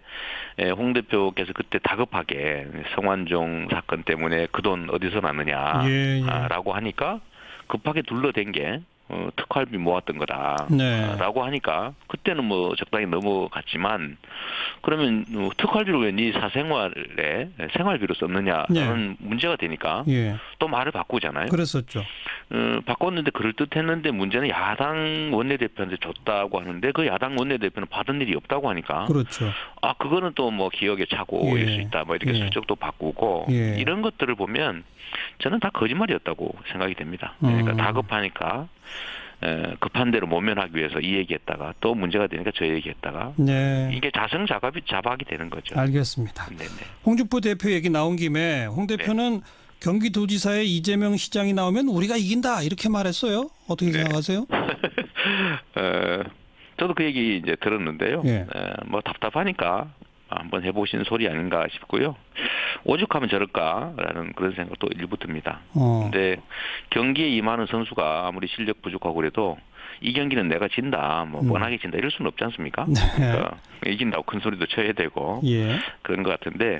홍 대표께서 그때 다급하게 성완종 사건 때문에 그 돈 어디서 났느냐라고 하니까 급하게 둘러댄 게 특활비 모았던 거다라고 하니까 그때는 뭐 적당히 넘어갔지만 그러면 특활비를 왜 네 사생활에 생활비로 썼느냐는 문제가 되니까 또 말을 바꾸잖아요. 그랬었죠. 바꿨는데 그럴듯했는데 문제는 야당 원내대표한테 줬다고 하는데 그 야당 원내대표는 받은 일이 없다고 하니까 그렇죠. 그거는 또 뭐 기억의 착오일 수 있다. 뭐 이렇게 슬쩍 또 바꾸고 이런 것들을 보면 저는 다 거짓말이었다고 생각이 됩니다. 그러니까 다급하니까 급한 대로 모면하기 위해서 이 얘기했다가 또 문제가 되니까 저 얘기했다가 이게 자성자박이 되는 거죠. 알겠습니다. 네네. 홍준표 대표 얘기 나온 김에 홍 대표는 경기도지사에 이재명 시장이 나오면 우리가 이긴다 이렇게 말했어요. 어떻게 생각하세요? 저도 그 얘기 이제 들었는데요. 뭐 답답하니까 한번 해보신 소리 아닌가 싶고요. 오죽하면 저럴까라는 그런 생각도 일부 듭니다. 근데 경기에 임하는 선수가 아무리 실력 부족하고 그래도 이 경기는 내가 진다, 뭐 뻔하게 진다 이럴 수는 없지 않습니까? 그러니까 이긴다고 큰 소리도 쳐야 되고 그런 것 같은데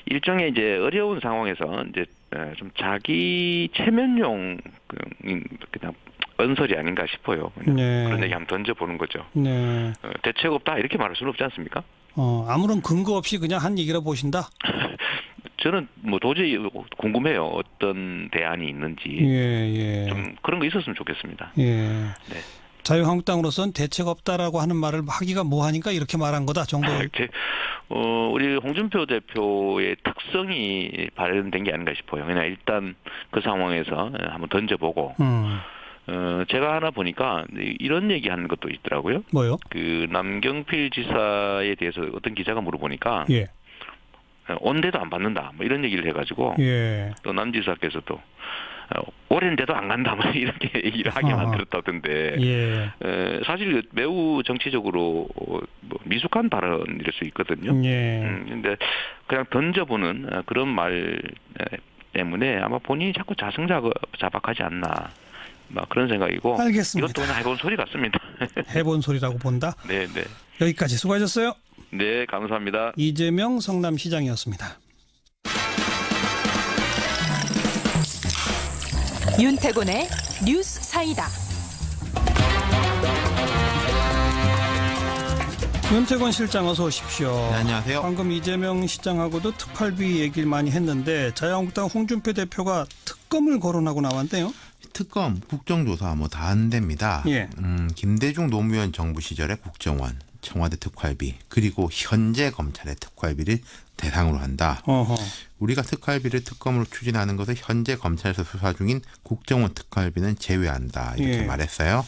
일종의 이제 어려운 상황에서 이제 좀 자기 체면용 그냥 언설이 아닌가 싶어요. 그런 얘기 한번 던져보는 거죠. 대책 없다 이렇게 말할 수는 없지 않습니까? 아무런 근거 없이 그냥 한 얘기라 보신다? 저는 뭐 도저히 궁금해요. 어떤 대안이 있는지. 좀 그런 거 있었으면 좋겠습니다. 네. 자유한국당으로서는 대책 없다라고 하는 말을 하기가 뭐하니까 이렇게 말한 거다 정도. 우리 홍준표 대표의 특성이 발현된 게 아닌가 싶어요. 그냥 일단 그 상황에서 한번 던져보고. 제가 하나 보니까 이런 얘기 하는 것도 있더라고요. 뭐요? 남경필 지사에 대해서 어떤 기자가 물어보니까 온데도 안 받는다. 뭐 이런 얘기를 해가지고 또 남 지사께서도 오랜데도 안 간다. 뭐 이렇게 얘기를 하게 만들었다던데 사실 매우 정치적으로 뭐 미숙한 발언일 수 있거든요. 근데 그냥 던져보는 그런 말 때문에 아마 본인이 자꾸 자성자박하지 않나. 그런 생각이고. 알겠습니다. 이것도 그냥 해본 소리 같습니다. 해본 소리라고 본다? 네. 여기까지 수고하셨어요. 네, 감사합니다. 이재명 성남시장이었습니다. 윤태곤의 뉴스 사이다. 윤태곤 실장 어서 오십시오. 네, 안녕하세요. 방금 이재명 시장하고도 특활비 얘기를 많이 했는데 자유한국당 홍준표 대표가 특검을 거론하고 나왔네요. 특검, 국정조사 뭐 다 안 됩니다. 김대중 노무현 정부 시절의 국정원, 청와대 특활비 그리고 현재 검찰의 특활비를 대상으로 한다. 우리가 특활비를 특검으로 추진하는 것을 현재 검찰에서 수사 중인 국정원 특활비는 제외한다. 이렇게 말했어요.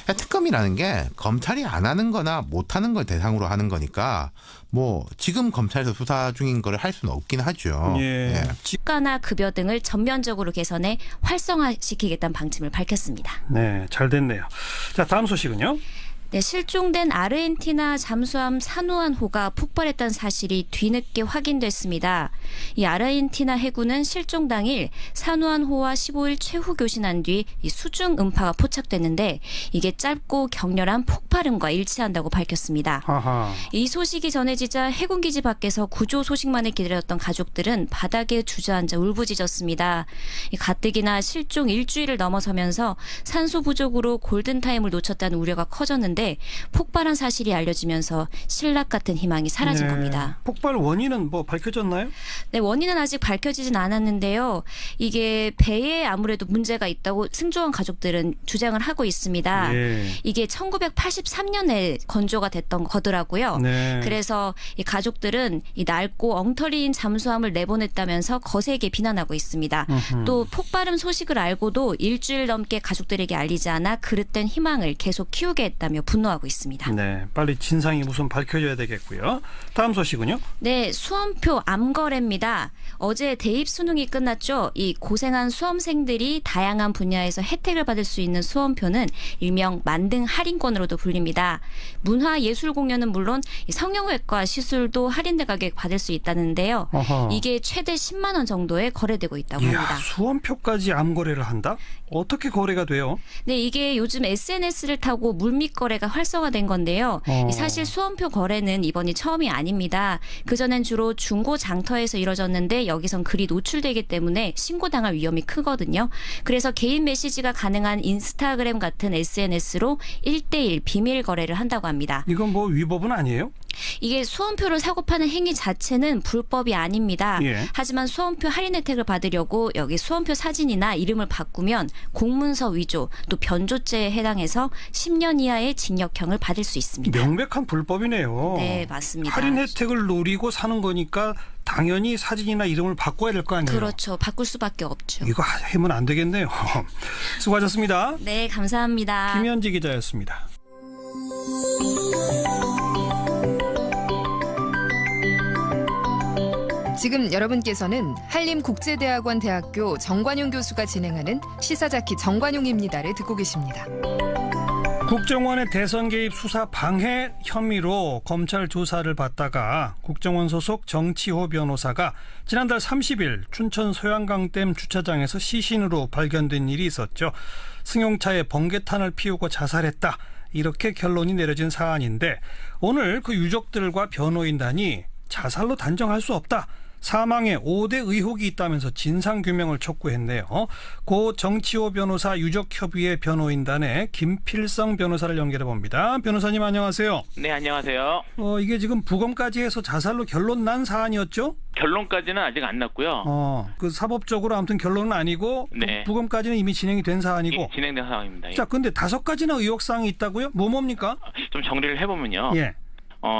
특검이라는 게 검찰이 안 하는 거나 못 하는 걸 대상으로 하는 거니까 뭐 지금 검찰에서 수사 중인 걸 할 수는 없긴 하죠. 주가나 급여 등을 전면적으로 개선해 활성화시키겠다는 방침을 밝혔습니다. 네, 잘 됐네요. 자, 다음 소식은요? 네, 실종된 아르헨티나 잠수함 산후안호가 폭발했다는 사실이 뒤늦게 확인됐습니다. 이 아르헨티나 해군은 실종 당일 산후안호와 15일 최후 교신한 뒤 이 수중 음파가 포착됐는데 이게 짧고 격렬한 폭발음과 일치한다고 밝혔습니다. 아하. 이 소식이 전해지자 해군기지 밖에서 구조 소식만을 기다렸던 가족들은 바닥에 주저앉아 울부짖었습니다. 이 가뜩이나 실종 일주일을 넘어서면서 산소 부족으로 골든타임을 놓쳤다는 우려가 커졌는데 폭발한 사실이 알려지면서 신락 같은 희망이 사라진 겁니다. 폭발 원인은 뭐 밝혀졌나요? 네, 원인은 아직 밝혀지진 않았는데요. 이게 배에 아무래도 문제가 있다고 승조원 가족들은 주장을 하고 있습니다. 네. 이게 1983년에 건조가 됐던 거더라고요. 네. 그래서 이 가족들은 이 낡고 엉터리인 잠수함을 내보냈다면서 거세게 비난하고 있습니다. 또 폭발음 소식을 알고도 일주일 넘게 가족들에게 알리지 않아 그릇된 희망을 계속 키우게 했다며 분노하고 있습니다. 네, 빨리 진상이 우선 밝혀져야 되겠고요. 다음 소식은요? 네, 수험표 암거래입니다. 어제 대입 수능이 끝났죠. 이 고생한 수험생들이 다양한 분야에서 혜택을 받을 수 있는 수험표는 일명 만등 할인권으로도 불립니다. 문화예술 공연은 물론 성형외과 시술도 할인된 가격 받을 수 있다는데요. 어허. 이게 최대 10만 원 정도에 거래되고 있다고 합니다. 수험표까지 암거래를 한다? 어떻게 거래가 돼요? 네, 이게 요즘 SNS를 타고 물밑 거래가 활성화된 건데요. 사실 수험표 거래는 이번이 처음이 아닙니다. 그전엔 주로 중고 장터에서 이뤄졌는데 여기선 글이 노출되기 때문에 신고당할 위험이 크거든요. 그래서 개인 메시지가 가능한 인스타그램 같은 SNS로 1대1 비밀 거래를 한다고 합니다. 이건 뭐 위법은 아니에요? 이게 수험표를 사고 파는 행위 자체는 불법이 아닙니다. 예. 하지만 수험표 할인 혜택을 받으려고 여기 수험표 사진이나 이름을 바꾸면 공문서 위조 또 변조죄에 해당해서 10년 이하의 징역형을 받을 수 있습니다. 명백한 불법이네요. 네, 맞습니다. 할인 혜택을 노리고 사는 거니까 당연히 사진이나 이름을 바꿔야 될 거 아니에요? 그렇죠. 바꿀 수밖에 없죠. 이거 하면 안 되겠네요. 수고하셨습니다. 네, 감사합니다. 김현지 기자였습니다. 지금 여러분께서는 한림국제대학원 대학교 정관용 교수가 진행하는 시사자키 정관용입니다를 듣고 계십니다. 국정원의 대선 개입 수사 방해 혐의로 검찰 조사를 받다가 국정원 소속 정치호 변호사가 지난달 30일 춘천 소양강댐 주차장에서 시신으로 발견된 일이 있었죠. 승용차에 번개탄을 피우고 자살했다. 이렇게 결론이 내려진 사안인데 오늘 그 유족들과 변호인단이 자살로 단정할 수 없다. 사망에 5대 의혹이 있다면서 진상규명을 촉구했네요. 고 정치호 변호사 유족협의회 변호인단의 김필성 변호사를 연결해 봅니다. 변호사님 안녕하세요. 네, 안녕하세요. 이게 지금 부검까지 해서 자살로 결론 난 사안이었죠? 결론까지는 아직 안 났고요. 그 사법적으로 아무튼 결론은 아니고 네. 부검까지는 이미 진행이 된 사안이고. 예, 진행된 상황입니다. 예. 자, 근데 5가지나 의혹사항이 있다고요? 뭡니까? 좀 정리를 해보면요. 예.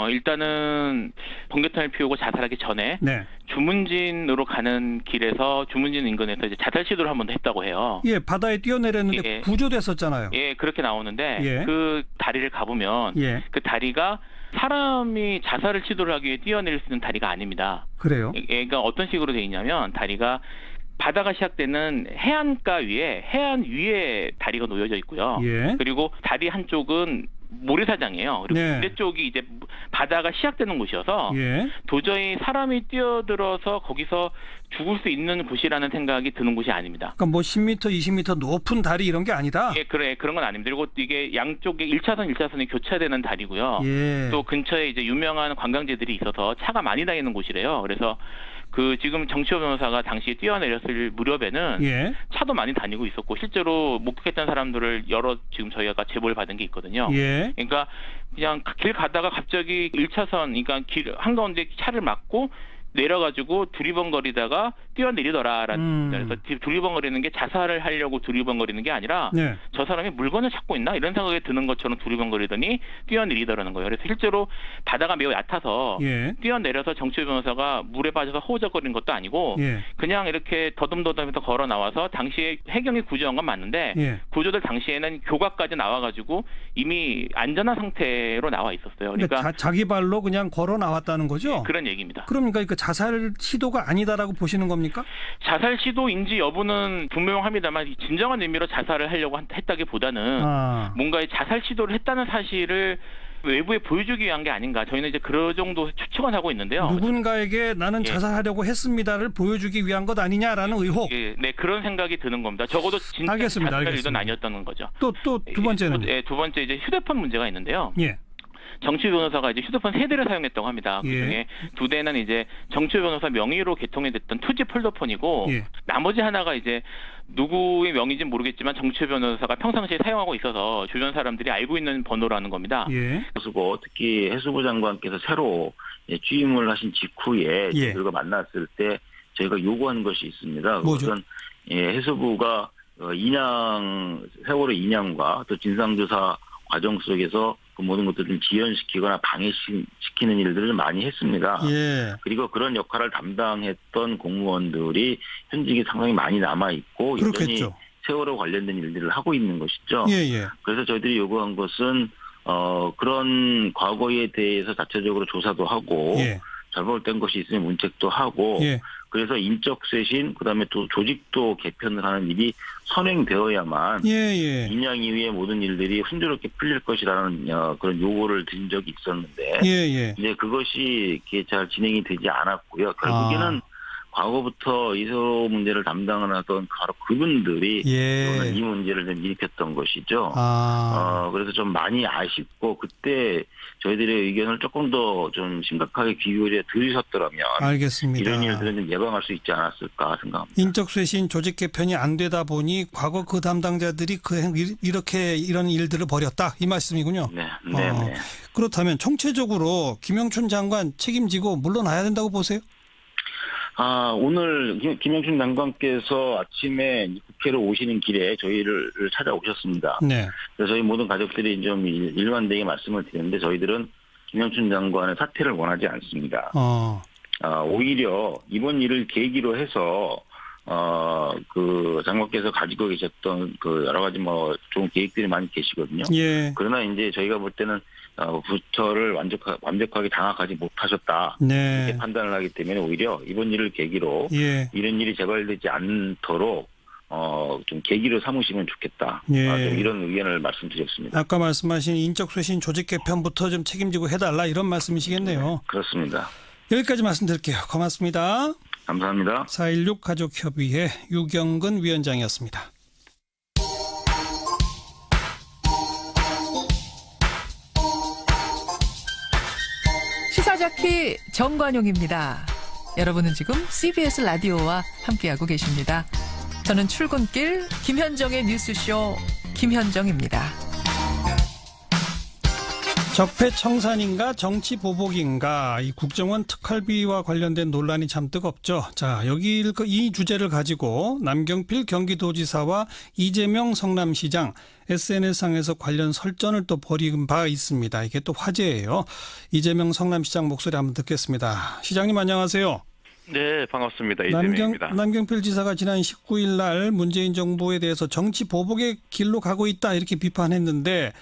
일단은 번개탄을 피우고 자살하기 전에 네. 주문진으로 가는 길에서 주문진 인근에서 이제 자살 시도를 한 번 했다고 해요. 예, 바다에 뛰어내렸는데 예. 구조됐었잖아요. 예, 그렇게 나오는데 예. 그 다리를 가보면 예. 그 다리가 사람이 자살을 시도를 하기 위해 뛰어내릴 수 있는 다리가 아닙니다. 그래요? 그러니까 어떤 식으로 돼 있냐면 다리가 바다가 시작되는 해안가 위에 해안 위에 다리가 놓여져 있고요. 예. 그리고 다리 한쪽은 모래사장이에요. 그리고 네. 반대쪽이 이제 바다가 시작되는 곳이어서 예. 도저히 사람이 뛰어들어서 거기서 죽을 수 있는 곳이라는 생각이 드는 곳이 아닙니다. 그러니까 뭐 10m, 20m 높은 다리 이런 게 아니다? 예, 그런 건 아닙니다. 그리고 이게 양쪽에 1차선, 1차선이 교차되는 다리고요. 예. 또 근처에 이제 유명한 관광지들이 있어서 차가 많이 다니는 곳이래요. 그래서 지금 정치호 변호사가 당시에 뛰어내렸을 무렵에는 예. 차도 많이 다니고 있었고 실제로 목격했던 사람들을 지금 저희가 제보를 받은 게 있거든요. 예. 그러니까 그냥 길 가다가 갑자기 1차선, 그러니까 길 한가운데 차를 막고 내려가지고 두리번거리다가 뛰어내리더라라는 그래서 두리번거리는 게 자살을 하려고 두리번거리는 게 아니라 네. 저 사람이 물건을 찾고 있나 이런 생각이 드는 것처럼 두리번거리더니 뛰어내리더라는 거예요. 그래서 실제로 바다가 매우 얕아서 예. 뛰어내려서 정치호 변호사가 물에 빠져서 허우적거리는 것도 아니고 예. 그냥 이렇게 더듬더듬해서 걸어 나와서 당시에 해경이 구조한 건 맞는데 예. 구조들 당시에는 교각까지 나와가지고 이미 안전한 상태로 나와 있었어요. 그러니까 자기 발로 그냥 걸어 나왔다는 거죠? 그런 얘기입니다. 그럼 그러니까 자살 시도가 아니다라고 보시는 겁니까? 자살 시도인지 여부는 분명합니다만 진정한 의미로 자살을 하려고 했다기보다는 뭔가 자살 시도를 했다는 사실을 외부에 보여주기 위한 게 아닌가. 저희는 이제 그 정도 추측은 하고 있는데요. 누군가에게 나는 자살하려고 했습니다를 보여주기 위한 것 아니냐라는 의혹. 네, 그런 생각이 드는 겁니다. 적어도 진짜 자살 일은 아니었다는 거죠. 또 두 번째는? 두 번째 이제 휴대폰 문제가 있는데요. 예. 정치 변호사가 이제 휴대폰 3대를 사용했다고 합니다. 그중에 2대는 이제 정치 변호사 명의로 개통이 됐던 투지 폴더폰이고 나머지 하나가 이제 누구의 명의인지는 모르겠지만 정치 변호사가 평상시에 사용하고 있어서 주변 사람들이 알고 있는 번호라는 겁니다. 해수부, 특히 해수부 장관께서 새로 취임을 하신 직후에 저희가 만났을 때 저희가 요구한 것이 있습니다. 그것은 해수부가 세월호 인양과 또 진상조사 과정 속에서 그 모든 것들을 지연시키거나 방해시키는 일들을 많이 했습니다. 그리고 그런 역할을 담당했던 공무원들이 현직에 상당히 많이 남아있고 여전히 세월호 관련된 일들을 하고 있는 것이죠. 그래서 저희들이 요구한 것은 그런 과거에 대해서 자체적으로 조사도 하고 잘못된 것이 있으면 문책도 하고 그래서 인적 쇄신 그다음에 또 조직도 개편을 하는 일이 선행되어야만 인양 이후의 모든 일들이 순조롭게 풀릴 것이라는 그런 요구를 드린 적이 있었는데 이제 그것이 이렇게 잘 진행이 되지 않았고요. 결국에는 과거부터 이세월호 문제를 담당을 하던 바로 그분들이 이 문제를 좀 일으켰던 것이죠. 그래서 좀 많이 아쉽고 그때 저희들의 의견을 조금 더 좀 심각하게 귀 기울여 들으셨더라면 이런 일들은 좀 예방할 수 있지 않았을까 생각합니다. 인적 쇄신 조직 개편이 안 되다 보니 과거 그 담당자들이 이런 일들을 벌였다 이 말씀이군요. 네. 그렇다면 총체적으로 김영춘 장관 책임지고 물러나야 된다고 보세요? 오늘 김영춘 장관께서 아침에 국회로 오시는 길에 저희를 찾아오셨습니다. 그래서 저희 모든 가족들이 좀 일관되게 말씀을 드렸는데 저희들은 김영춘 장관의 사퇴를 원하지 않습니다. 오히려 이번 일을 계기로 해서 그 장관께서 가지고 계셨던 그 여러 가지 좋은 계획들이 많이 계시거든요. 그러나 이제 저희가 볼 때는 부처를 완벽하게 장악하지 못하셨다 이렇게 판단을 하기 때문에 오히려 이번 일을 계기로 이런 일이 재발되지 않도록 좀 계기로 삼으시면 좋겠다. 좀 이런 의견을 말씀드렸습니다. 아까 말씀하신 인적 쇄신 조직 개편부터 좀 책임지고 해달라 이런 말씀이시겠네요. 그렇습니다. 여기까지 말씀드릴게요. 고맙습니다. 감사합니다. 4.16 가족협의회 유경근 위원장이었습니다. 시사자키 정관용입니다. 여러분은 지금 CBS 라디오와 함께하고 계십니다. 저는 출근길 김현정의 뉴스쇼 김현정입니다. 적폐청산인가 정치보복인가 이 국정원 특활비와 관련된 논란이 참 뜨겁죠. 자, 이 주제를 가지고 남경필 경기도지사와 이재명 성남시장 SNS상에서 관련 설전을 또 벌인 바 있습니다. 이게 또 화제예요. 이재명 성남시장 목소리 한번 듣겠습니다. 시장님 안녕하세요. 네, 반갑습니다. 이재명입니다. 남경필 지사가 지난 19일 날 문재인 정부에 대해서 정치 보복의 길로 가고 있다 이렇게 비판했는데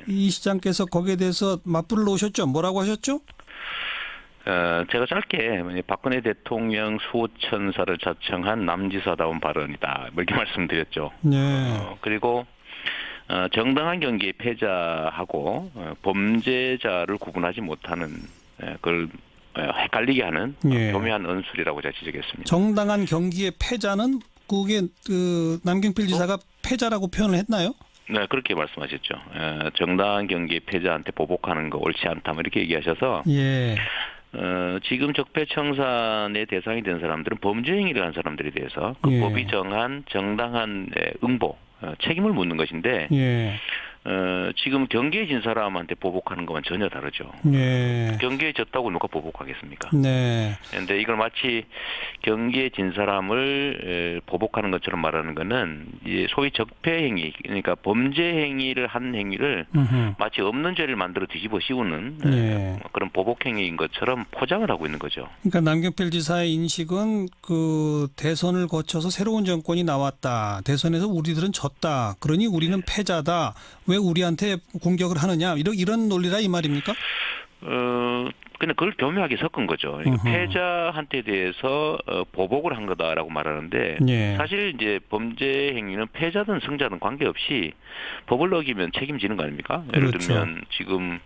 이 시장께서 거기에 대해서 맞불을 놓으셨죠? 뭐라고 하셨죠? 제가 짧게 박근혜 대통령 수호천사를 자청한 남지사다운 발언이다 이렇게 말씀드렸죠. 그리고 정당한 경기의 패자하고 범죄자를 구분하지 못하는 그걸 헷갈리게 하는 교묘한 언술이라고 제가 지적했습니다. 정당한 경기의 패자는 그게 남경필 지사가 패자라고 표현을 했나요? 네, 그렇게 말씀하셨죠. 정당한 경기의 패자한테 보복하는 거 옳지 않다 이렇게 얘기하셔서 지금 적폐청산의 대상이 된 사람들은 범죄 행위를 한 사람들에 대해서 그 법이 정한 정당한 응보 책임을 묻는 것인데 지금 경기에 진 사람한테 보복하는 것은 전혀 다르죠. 경기에 졌다고 누가 보복하겠습니까? 그런데 이걸 마치 경기에 진 사람을 보복하는 것처럼 말하는 것은 소위 적폐 행위, 그러니까 범죄 행위를 한 행위를 마치 없는 죄를 만들어 뒤집어 씌우는 그런 보복 행위인 것처럼 포장을 하고 있는 거죠. 그러니까 남경필 지사의 인식은 그 대선을 거쳐서 새로운 정권이 나왔다. 대선에서 우리들은 졌다. 그러니 우리는 패자다. 왜 우리한테 공격을 하느냐 이런 논리라 이 말입니까? 근데 그걸 교묘하게 섞은 거죠. 패자한테 대해서 보복을 한 거다라고 말하는데 예. 사실 이제 범죄 행위는 패자든 승자든 관계없이 법을 어기면 책임지는 거 아닙니까? 예를 그렇죠. 들면 지금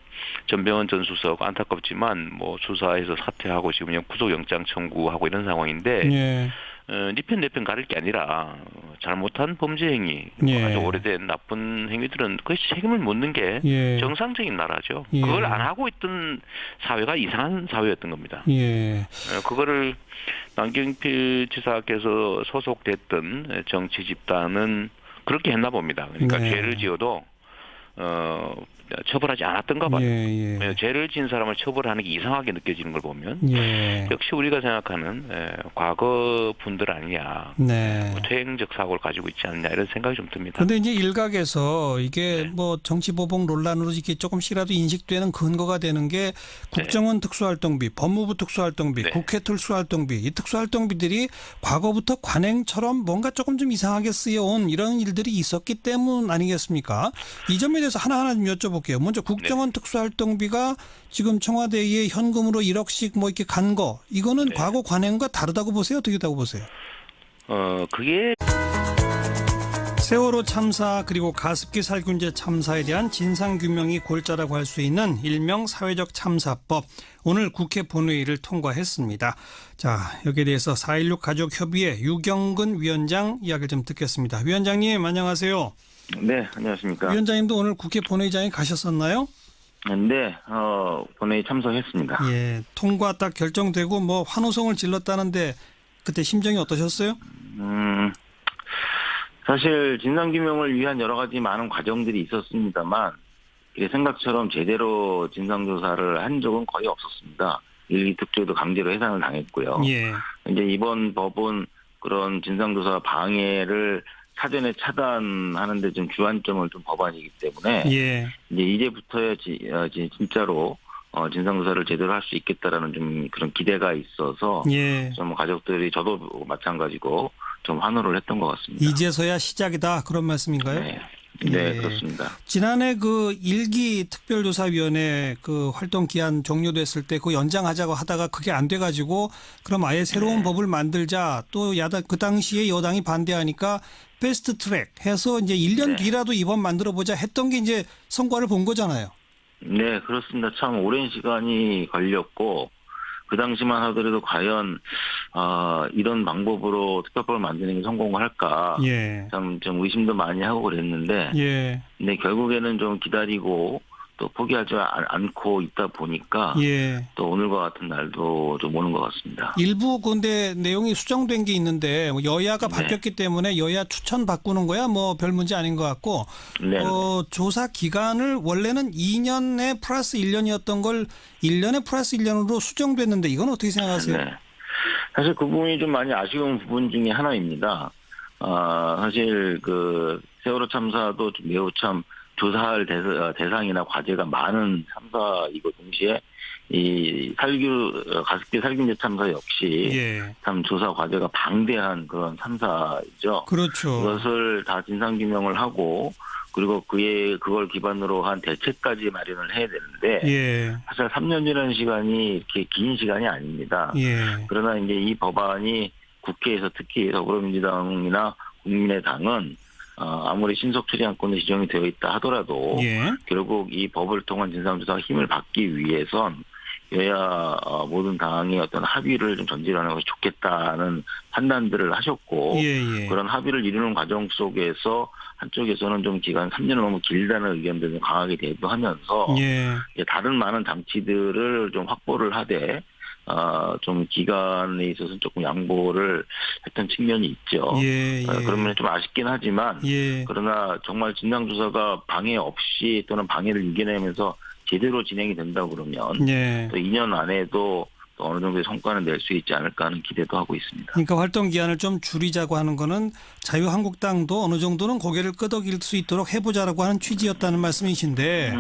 전병헌 전 수석 안타깝지만 뭐 수사에서 사퇴하고 지금 그냥 구속영장 청구하고 이런 상황인데 예. 네 편 내 편 가릴 게 아니라 잘못한 범죄 행위, 예. 아주 오래된 나쁜 행위들은 그것이 책임을 묻는 게 예. 정상적인 나라죠. 예. 그걸 안 하고 있던 사회가 이상한 사회였던 겁니다. 예. 그거를 남경필 지사께서 소속됐던 정치 집단은 그렇게 했나 봅니다. 그러니까 네. 죄를 지어도 처벌하지 않았던가 봐요. 예, 예. 죄를 지은 사람을 처벌하는 게 이상하게 느껴지는 걸 보면 예. 역시 우리가 생각하는 과거 분들 아니냐. 네. 퇴행적 사고를 가지고 있지 않냐 이런 생각이 좀 듭니다. 그런데 이제 일각에서 이게 네. 뭐 정치보복 논란으로 이렇게 조금씩이라도 인식되는 근거가 되는 게 국정원 특수활동비, 법무부 특수활동비, 네. 국회 특수활동비, 이 특수활동비들이 과거부터 관행처럼 뭔가 조금 좀 이상하게 쓰여온 이런 일들이 있었기 때문 아니겠습니까? 이 점에 대해서 하나하나 좀 여쭤볼게요. 먼저 국정원 특수활동비가 지금 청와대에 현금으로 1억씩 뭐 이렇게 간 거, 이거는 과거 관행과 다르다고 보세요? 어떻게 다고 보세요? 그게 세월호 참사 그리고 가습기 살균제 참사에 대한 진상규명이 골자라고 할 수 있는 일명 사회적 참사법, 오늘 국회 본회의를 통과했습니다. 자, 여기에 대해서 4.16 가족협의회 유경근 위원장 이야기를 좀 듣겠습니다. 위원장님 안녕하세요. 네, 안녕하십니까. 위원장님도 오늘 국회 본회의장에 가셨었나요? 네, 본회의 참석했습니다. 예, 통과 딱 결정되고 뭐 환호성을 질렀다는데 그때 심정이 어떠셨어요? 사실 진상규명을 위한 여러 가지 많은 과정들이 있었습니다만 생각처럼 제대로 진상조사를 한 적은 거의 없었습니다. 일기 특조도 강제로 해산을 당했고요. 예. 이제 이번 법은 그런 진상조사 방해를 사전에 차단하는데 좀 주안점을 좀 법안이기 때문에 예. 이제부터야 진짜로 진상조사를 제대로 할 수 있겠다라는 좀 그런 기대가 있어서 예. 좀 가족들이 저도 마찬가지고 좀 환호를 했던 것 같습니다. 이제서야 시작이다 그런 말씀인가요? 네, 예. 그렇습니다. 지난해 그 일기 특별조사위원회 그 활동 기한 종료됐을 때 그 연장하자고 하다가 그게 안 돼가지고 그럼 아예 새로운 법을 만들자, 또 야당 그 당시에 여당이 반대하니까 패스트 트랙 해서 이제 1년 뒤라도 이번 만들어 보자 했던 게 이제 성과를 본 거잖아요. 네, 그렇습니다. 참 오랜 시간이 걸렸고 그 당시만 하더라도 과연 이런 방법으로 특별법을 만드는 게 성공을 할까 예. 좀 의심도 많이 하고 그랬는데 예. 근데 결국에는 좀 기다리고 또 포기하지 않고 있다 보니까 예. 또 오늘과 같은 날도 좀 오는 것 같습니다. 일부 근데 내용이 수정된 게 있는데 여야가 바뀌었기 때문에 여야 추천 바꾸는 거야 뭐 별 문제 아닌 것 같고 조사 기간을 원래는 2년에 플러스 1년이었던 걸 1년에 플러스 1년으로 수정됐는데 이건 어떻게 생각하세요? 네. 사실 그 부분이 좀 많이 아쉬운 부분 중에 하나입니다. 사실 그 세월호 참사도 매우 참 조사할 대상이나 과제가 많은 참사이고 동시에 이 가습기 살균제 참사 역시 참 조사 과제가 방대한 그런 참사이죠. 그렇죠. 그것을 다 진상규명을 하고 그리고 그걸 기반으로 한 대책까지 마련을 해야 되는데 사실 3년이라는 시간이 이렇게 긴 시간이 아닙니다. 그러나 이제 이 법안이 국회에서 특히 더불어민주당이나 국민의당은 아무리 신속처리안건에 지정이 되어 있다 하더라도 결국 이 법을 통한 진상조사가 힘을 받기 위해선 여야 모든 당의 어떤 합의를 좀 전제하는 것이 좋겠다는 판단들을 하셨고 그런 합의를 이루는 과정 속에서 한쪽에서는 좀 기간 3년은 너무 길다는 의견들을 강하게 대두하면서 다른 많은 장치들을 좀 확보를 하되 좀 기간에 있어서 조금 양보를 했던 측면이 있죠. 그러면 좀 아쉽긴 하지만 그러나 정말 진상조사가 방해 없이 또는 방해를 이겨내면서 제대로 진행이 된다 그러면 또 2년 안에도 또 어느 정도의 성과는 낼 수 있지 않을까 하는 기대도 하고 있습니다. 그러니까 활동 기한을 좀 줄이자고 하는 거는 자유한국당도 어느 정도는 고개를 끄덕일 수 있도록 해보자라고 하는 취지였다는 말씀이신데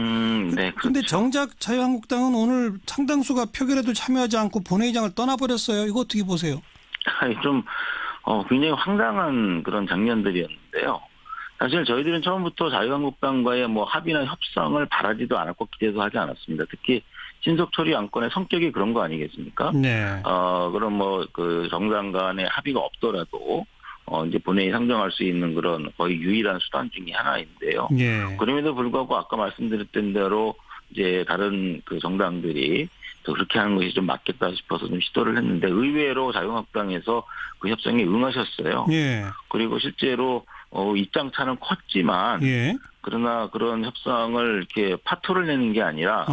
네, 그런데 정작 자유한국당은 오늘 상당수가 표결에도 참여하지 않고 본회의장을 떠나버렸어요. 이거 어떻게 보세요? 좀 굉장히 황당한 그런 장면들이었는데요. 사실 저희들은 처음부터 자유한국당과의 뭐 합의나 협상을 바라지도 않았고 기대도 하지 않았습니다. 특히 신속 처리 안건의 성격이 그런 거 아니겠습니까? 네. 그럼 뭐 그 정당 간의 합의가 없더라도 이제 본회의 상정할 수 있는 그런 거의 유일한 수단 중에 하나인데요. 예. 그럼에도 불구하고 아까 말씀드렸던 대로 이제 다른 그 정당들이 또 그렇게 하는 것이 좀 맞겠다 싶어서 좀 시도를 했는데 의외로 자유한국당에서 그 협상에 응하셨어요. 예. 그리고 실제로 입장 차는 컸지만 예. 그러나 그런 협상을 이렇게 파토를 내는 게 아니라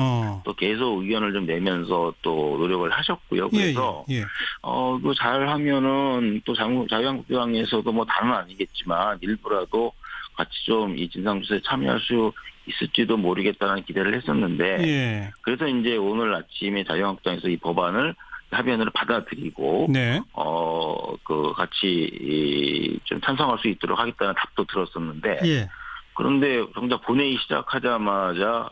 또 계속 의견을 좀 내면서 또 노력을 하셨고요. 그래서 그 잘하면은 또 자유한국당에서도 뭐 다는 아니겠지만 일부라도 같이 좀 이 진상조사에 참여할 수 있을지도 모르겠다는 기대를 했었는데 그래서 이제 오늘 아침에 자유한국당에서 이 법안을 합의안으로 받아들이고 네. 그 같이 좀 찬성할 수 있도록 하겠다는 답도 들었었는데 예. 그런데 정작 본회의 시작하자마자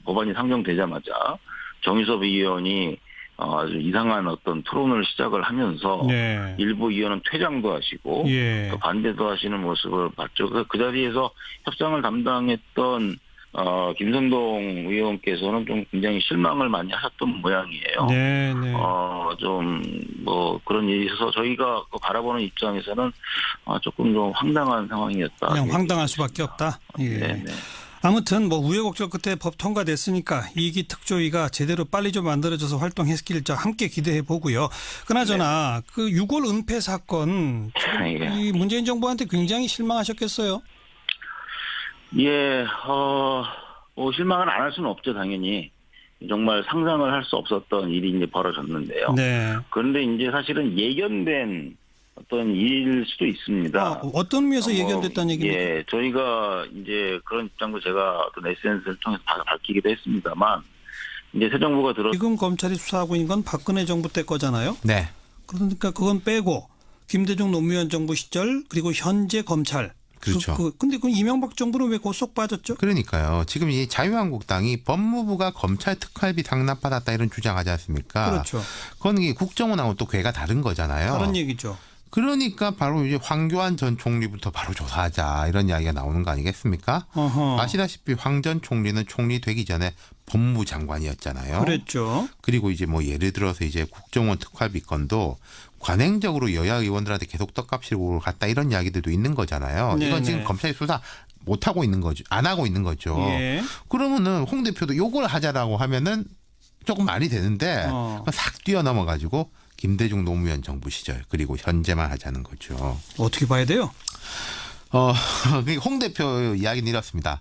법안이 상정되자마자 정유섭 의원이 아주 이상한 어떤 토론을 시작을 하면서 네. 일부 의원은 퇴장도 하시고 또 반대도 하시는 모습을 봤죠. 그 자리에서 협상을 담당했던 김선동 의원께서는 좀 굉장히 실망을 많이 하셨던 모양이에요. 네, 네. 좀 뭐 그런 일이 있어서 저희가 바라보는 입장에서는 조금 좀 황당한 상황이었다. 그냥 황당할 수밖에 없다. 예. 네, 네. 아무튼 뭐 우여곡절 끝에 법 통과됐으니까 이기 특조위가 제대로 빨리 좀 만들어져서 활동했길 함께 기대해 보고요. 그나저나 그 6월 은폐 사건 이 문재인 정부한테 굉장히 실망하셨겠어요. 예, 실망을 안 할 수는 없죠, 당연히. 정말 상상을 할 수 없었던 일이 이제 벌어졌는데요. 네. 그런데 이제 사실은 예견된 어떤 일일 수도 있습니다. 어떤 의미에서 예견됐다는 얘기입니까? 예, 저희가 이제 그런 입장도 제가 어떤 SNS를 통해서 밝히기도 했습니다만, 이제 새 정부가 지금 검찰이 수사하고 있는 건 박근혜 정부 때 거잖아요. 네. 그러니까 그건 빼고 김대중 노무현 정부 시절 그리고 현재 검찰. 그렇죠. 근데 그 이명박 정부는 왜 속 빠졌죠? 그러니까요. 지금 이 자유한국당이 법무부가 검찰 특활비 상납받았다 이런 주장하지 않습니까? 그렇죠. 그건 이게 국정원하고 또 궤가 다른 거잖아요. 다른 얘기죠. 그러니까 바로 이제 황교안 전 총리부터 바로 조사하자 이런 이야기가 나오는 거 아니겠습니까? 아시다시피 황 전 총리는 총리 되기 전에 법무부 장관이었잖아요. 그랬죠. 그리고 이제 뭐 예를 들어서 이제 국정원 특활비 건도 관행적으로 여야 의원들한테 계속 떡값으로 갔다 이런 이야기들도 있는 거잖아요. 네네. 이건 지금 검찰이 수사 못 하고 있는 거죠. 안 하고 있는 거죠. 예. 그러면은 홍 대표도 요걸 하자라고 하면은 조금 말이 되는데 싹 뛰어넘어 가지고 김대중 노무현 정부 시절 그리고 현재만 하자는 거죠. 어떻게 봐야 돼요? 홍 대표 이야기는 이렇습니다.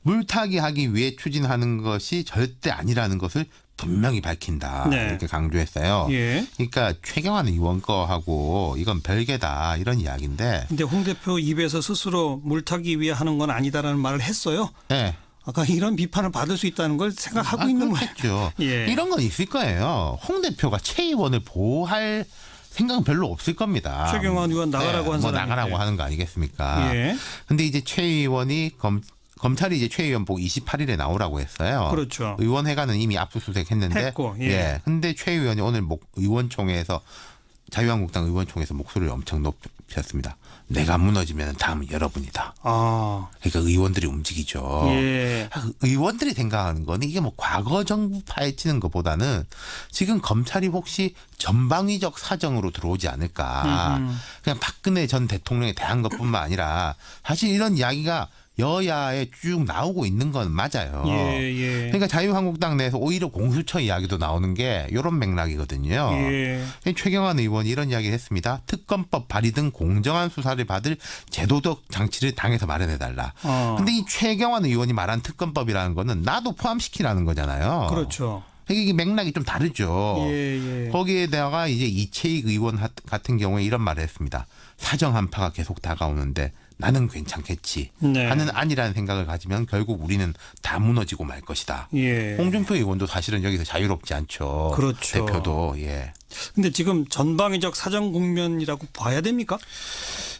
물타기 하기 위해 추진하는 것이 절대 아니라는 것을 분명히 밝힌다. 네. 이렇게 강조했어요. 예. 그러니까 최경환 의원 거하고 이건 별개다 이런 이야기인데. 근데 홍 대표 입에서 스스로 물타기 위해 하는 건 아니다라는 말을 했어요. 네. 아까 이런 비판을 받을 수 있다는 걸 생각하고 있는 거겠죠. 예. 이런 건 있을 거예요. 홍 대표가 최 의원을 보호할 생각은 별로 없을 겁니다. 최경환 의원 나가라고 한 뭐 사람인데. 나가라고 하는 거 아니겠습니까? 예. 근데 이제 최 의원이 검찰이 이제 최 의원 보고 28일에 나오라고 했어요. 그렇죠. 의원회관은 이미 압수수색했는데. 했고, 예. 근데 최 의원이 오늘 의원총회에서 자유한국당 의원총회에서 목소리를 엄청 높였습니다. 내가 무너지면 다음은 여러분이다. 그러니까 의원들이 움직이죠. 예. 의원들이 생각하는 건 이게 뭐 과거 정부 파헤치는 것보다는 지금 검찰이 혹시 전방위적 사정으로 들어오지 않을까. 그냥 박근혜 전 대통령에 대한 것뿐만 아니라 사실 이런 이야기가 여야에 쭉 나오고 있는 건 맞아요. 예. 그러니까 자유한국당 내에서 오히려 공수처 이야기도 나오는 게 이런 맥락이거든요. 예. 최경환 의원이 이런 이야기를 했습니다. 특검법 발의 등 공정한 수사를 받을 제도적 장치를 당에서 마련해달라. 근데 이 최경환 의원이 말한 특검법이라는 거는 나도 포함시키라는 거잖아요. 그렇죠. 이게 맥락이 좀 다르죠. 예. 거기에다가 이제 이채익 의원 같은 경우에 이런 말을 했습니다. 사정 한파가 계속 다가오는데 나는 괜찮겠지 하는 아니라는 생각을 가지면 결국 우리는 다 무너지고 말 것이다. 예. 홍준표 의원도 사실은 여기서 자유롭지 않죠. 그렇죠. 대표도. 예. 근데 지금 전방위적 사정 국면이라고 봐야 됩니까?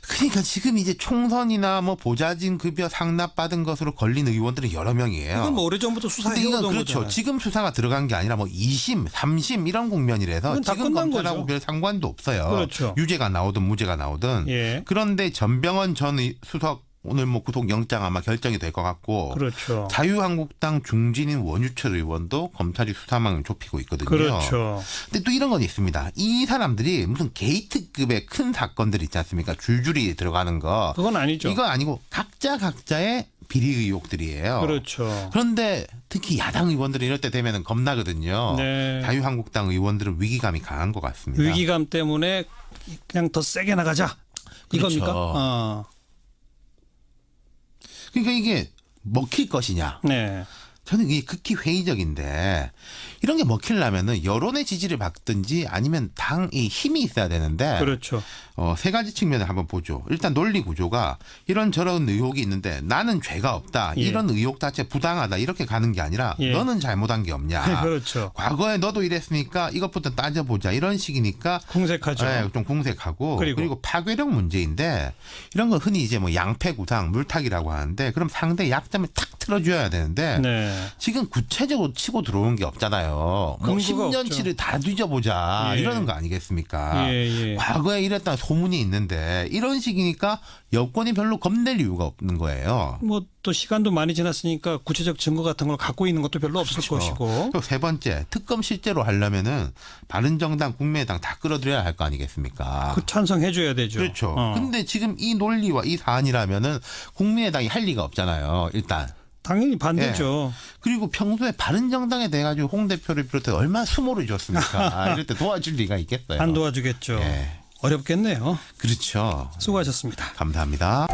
그러니까 지금 이제 총선이나 뭐 보좌진 급여 상납받은 것으로 걸린 의원들은 여러 명이에요. 이건 뭐 오래전부터 수사해오던 그렇죠. 거잖아요. 지금 수사가 들어간 게 아니라 뭐 2심, 3심 이런 국면이라서 지금 검찰하고 거죠. 별 상관도 없어요. 그렇죠. 유죄가 나오든 무죄가 나오든. 예. 그런데 전병헌 전 수석 오늘 뭐 구속영장 아마 결정이 될 것 같고. 그렇죠. 자유한국당 중진인 원유철 의원도 검찰이 수사망을 좁히고 있거든요. 그렇죠. 근데 또 이런 건 있습니다. 이 사람들이 무슨 게이트급의 큰 사건들 있지 않습니까? 줄줄이 들어가는 거. 그건 아니죠. 이거 아니고 각자의 비리 의혹들이에요. 그렇죠. 그런데 특히 야당 의원들이 이럴 때 되면은 겁나거든요. 네. 자유한국당 의원들은 위기감이 강한 것 같습니다. 위기감 때문에 그냥 더 세게 나가자. 그렇죠. 이겁니까? 그러니까 이게 먹힐 것이냐. 네. 저는 이게 극히 회의적인데 이런 게 먹히려면은 여론의 지지를 받든지 아니면 당이 힘이 있어야 되는데 그렇죠. 세 가지 측면을 한번 보죠. 일단 논리 구조가 이런저런 의혹이 있는데 나는 죄가 없다. 예. 이런 의혹 자체 부당하다. 이렇게 가는 게 아니라 예. 너는 잘못한 게 없냐. 그렇죠. 과거에 너도 이랬으니까 이것부터 따져보자. 이런 식이니까 궁색하죠. 네, 좀 궁색하고 그리고 파괴력 문제인데 이런 거 흔히 이제 뭐 양패구상 물타기라고 하는데 그럼 상대 약점을 탁 틀어줘야 되는데 네. 지금 구체적으로 치고 들어오는 게 없잖아요. 뭐 근거가 10년치를 다 뒤져보자 예. 이러는 거 아니겠습니까? 예. 과거에 이랬다는 소문이 있는데 이런 식이니까 여권이 별로 겁낼 이유가 없는 거예요. 뭐 또 시간도 많이 지났으니까 구체적 증거 같은 걸 갖고 있는 것도 별로 없을 그렇죠. 것이고. 또 세 번째 특검 실제로 하려면은 바른정당, 국민의당 다 끌어들여야 할 거 아니겠습니까? 그 찬성해줘야 되죠. 그렇죠. 근데 지금 이 논리와 이 사안이라면은 국민의당이 할 리가 없잖아요. 일단. 당연히 반대죠. 예. 그리고 평소에 바른정당에 대해 가지고 홍 대표를 비롯해 얼마나 수모를 줬습니까? 이럴 때 도와줄 리가 있겠어요. 안 도와주겠죠. 예. 어렵겠네요. 그렇죠. 수고하셨습니다. 감사합니다.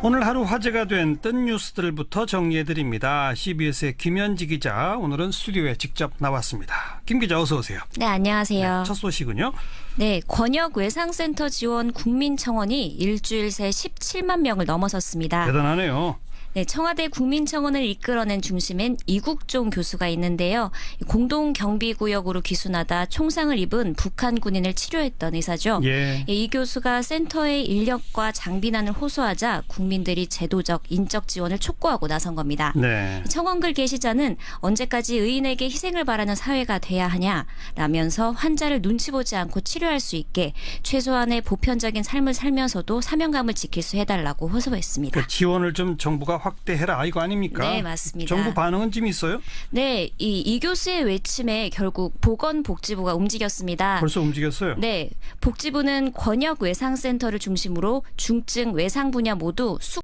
오늘 하루 화제가 된 뜬 뉴스들부터 정리해드립니다. CBS의 김현지 기자 오늘은 스튜디오에 직접 나왔습니다. 김 기자 어서 오세요. 네, 안녕하세요. 네, 첫 소식은요? 네, 권역 외상센터 지원 국민청원이 일주일 새 17만 명을 넘어섰습니다. 대단하네요. 네, 청와대 국민청원을 이끌어낸 중심엔 이국종 교수가 있는데요. 공동경비구역으로 기순하다 총상을 입은 북한 군인을 치료했던 의사죠. 예. 이 교수가 센터의 인력과 장비난을 호소하자 국민들이 제도적, 인적 지원을 촉구하고 나선 겁니다. 네. 청원글 게시자는 언제까지 의인에게 희생을 바라는 사회가 돼야 하냐라면서 환자를 눈치 보지 않고 치료할 수 있게 최소한의 보편적인 삶을 살면서도 사명감을 지킬 수 해달라고 호소했습니다. 그 지원을 좀 정부가 확대해라 이거 아닙니까? 네, 맞습니다. 정부 반응은 좀 있어요? 네, 이 교수의 외침에 결국 보건복지부가 움직였습니다. 벌써 움직였어요? 네, 복지부는 권역 외상센터를 중심으로 중증 외상 분야 모두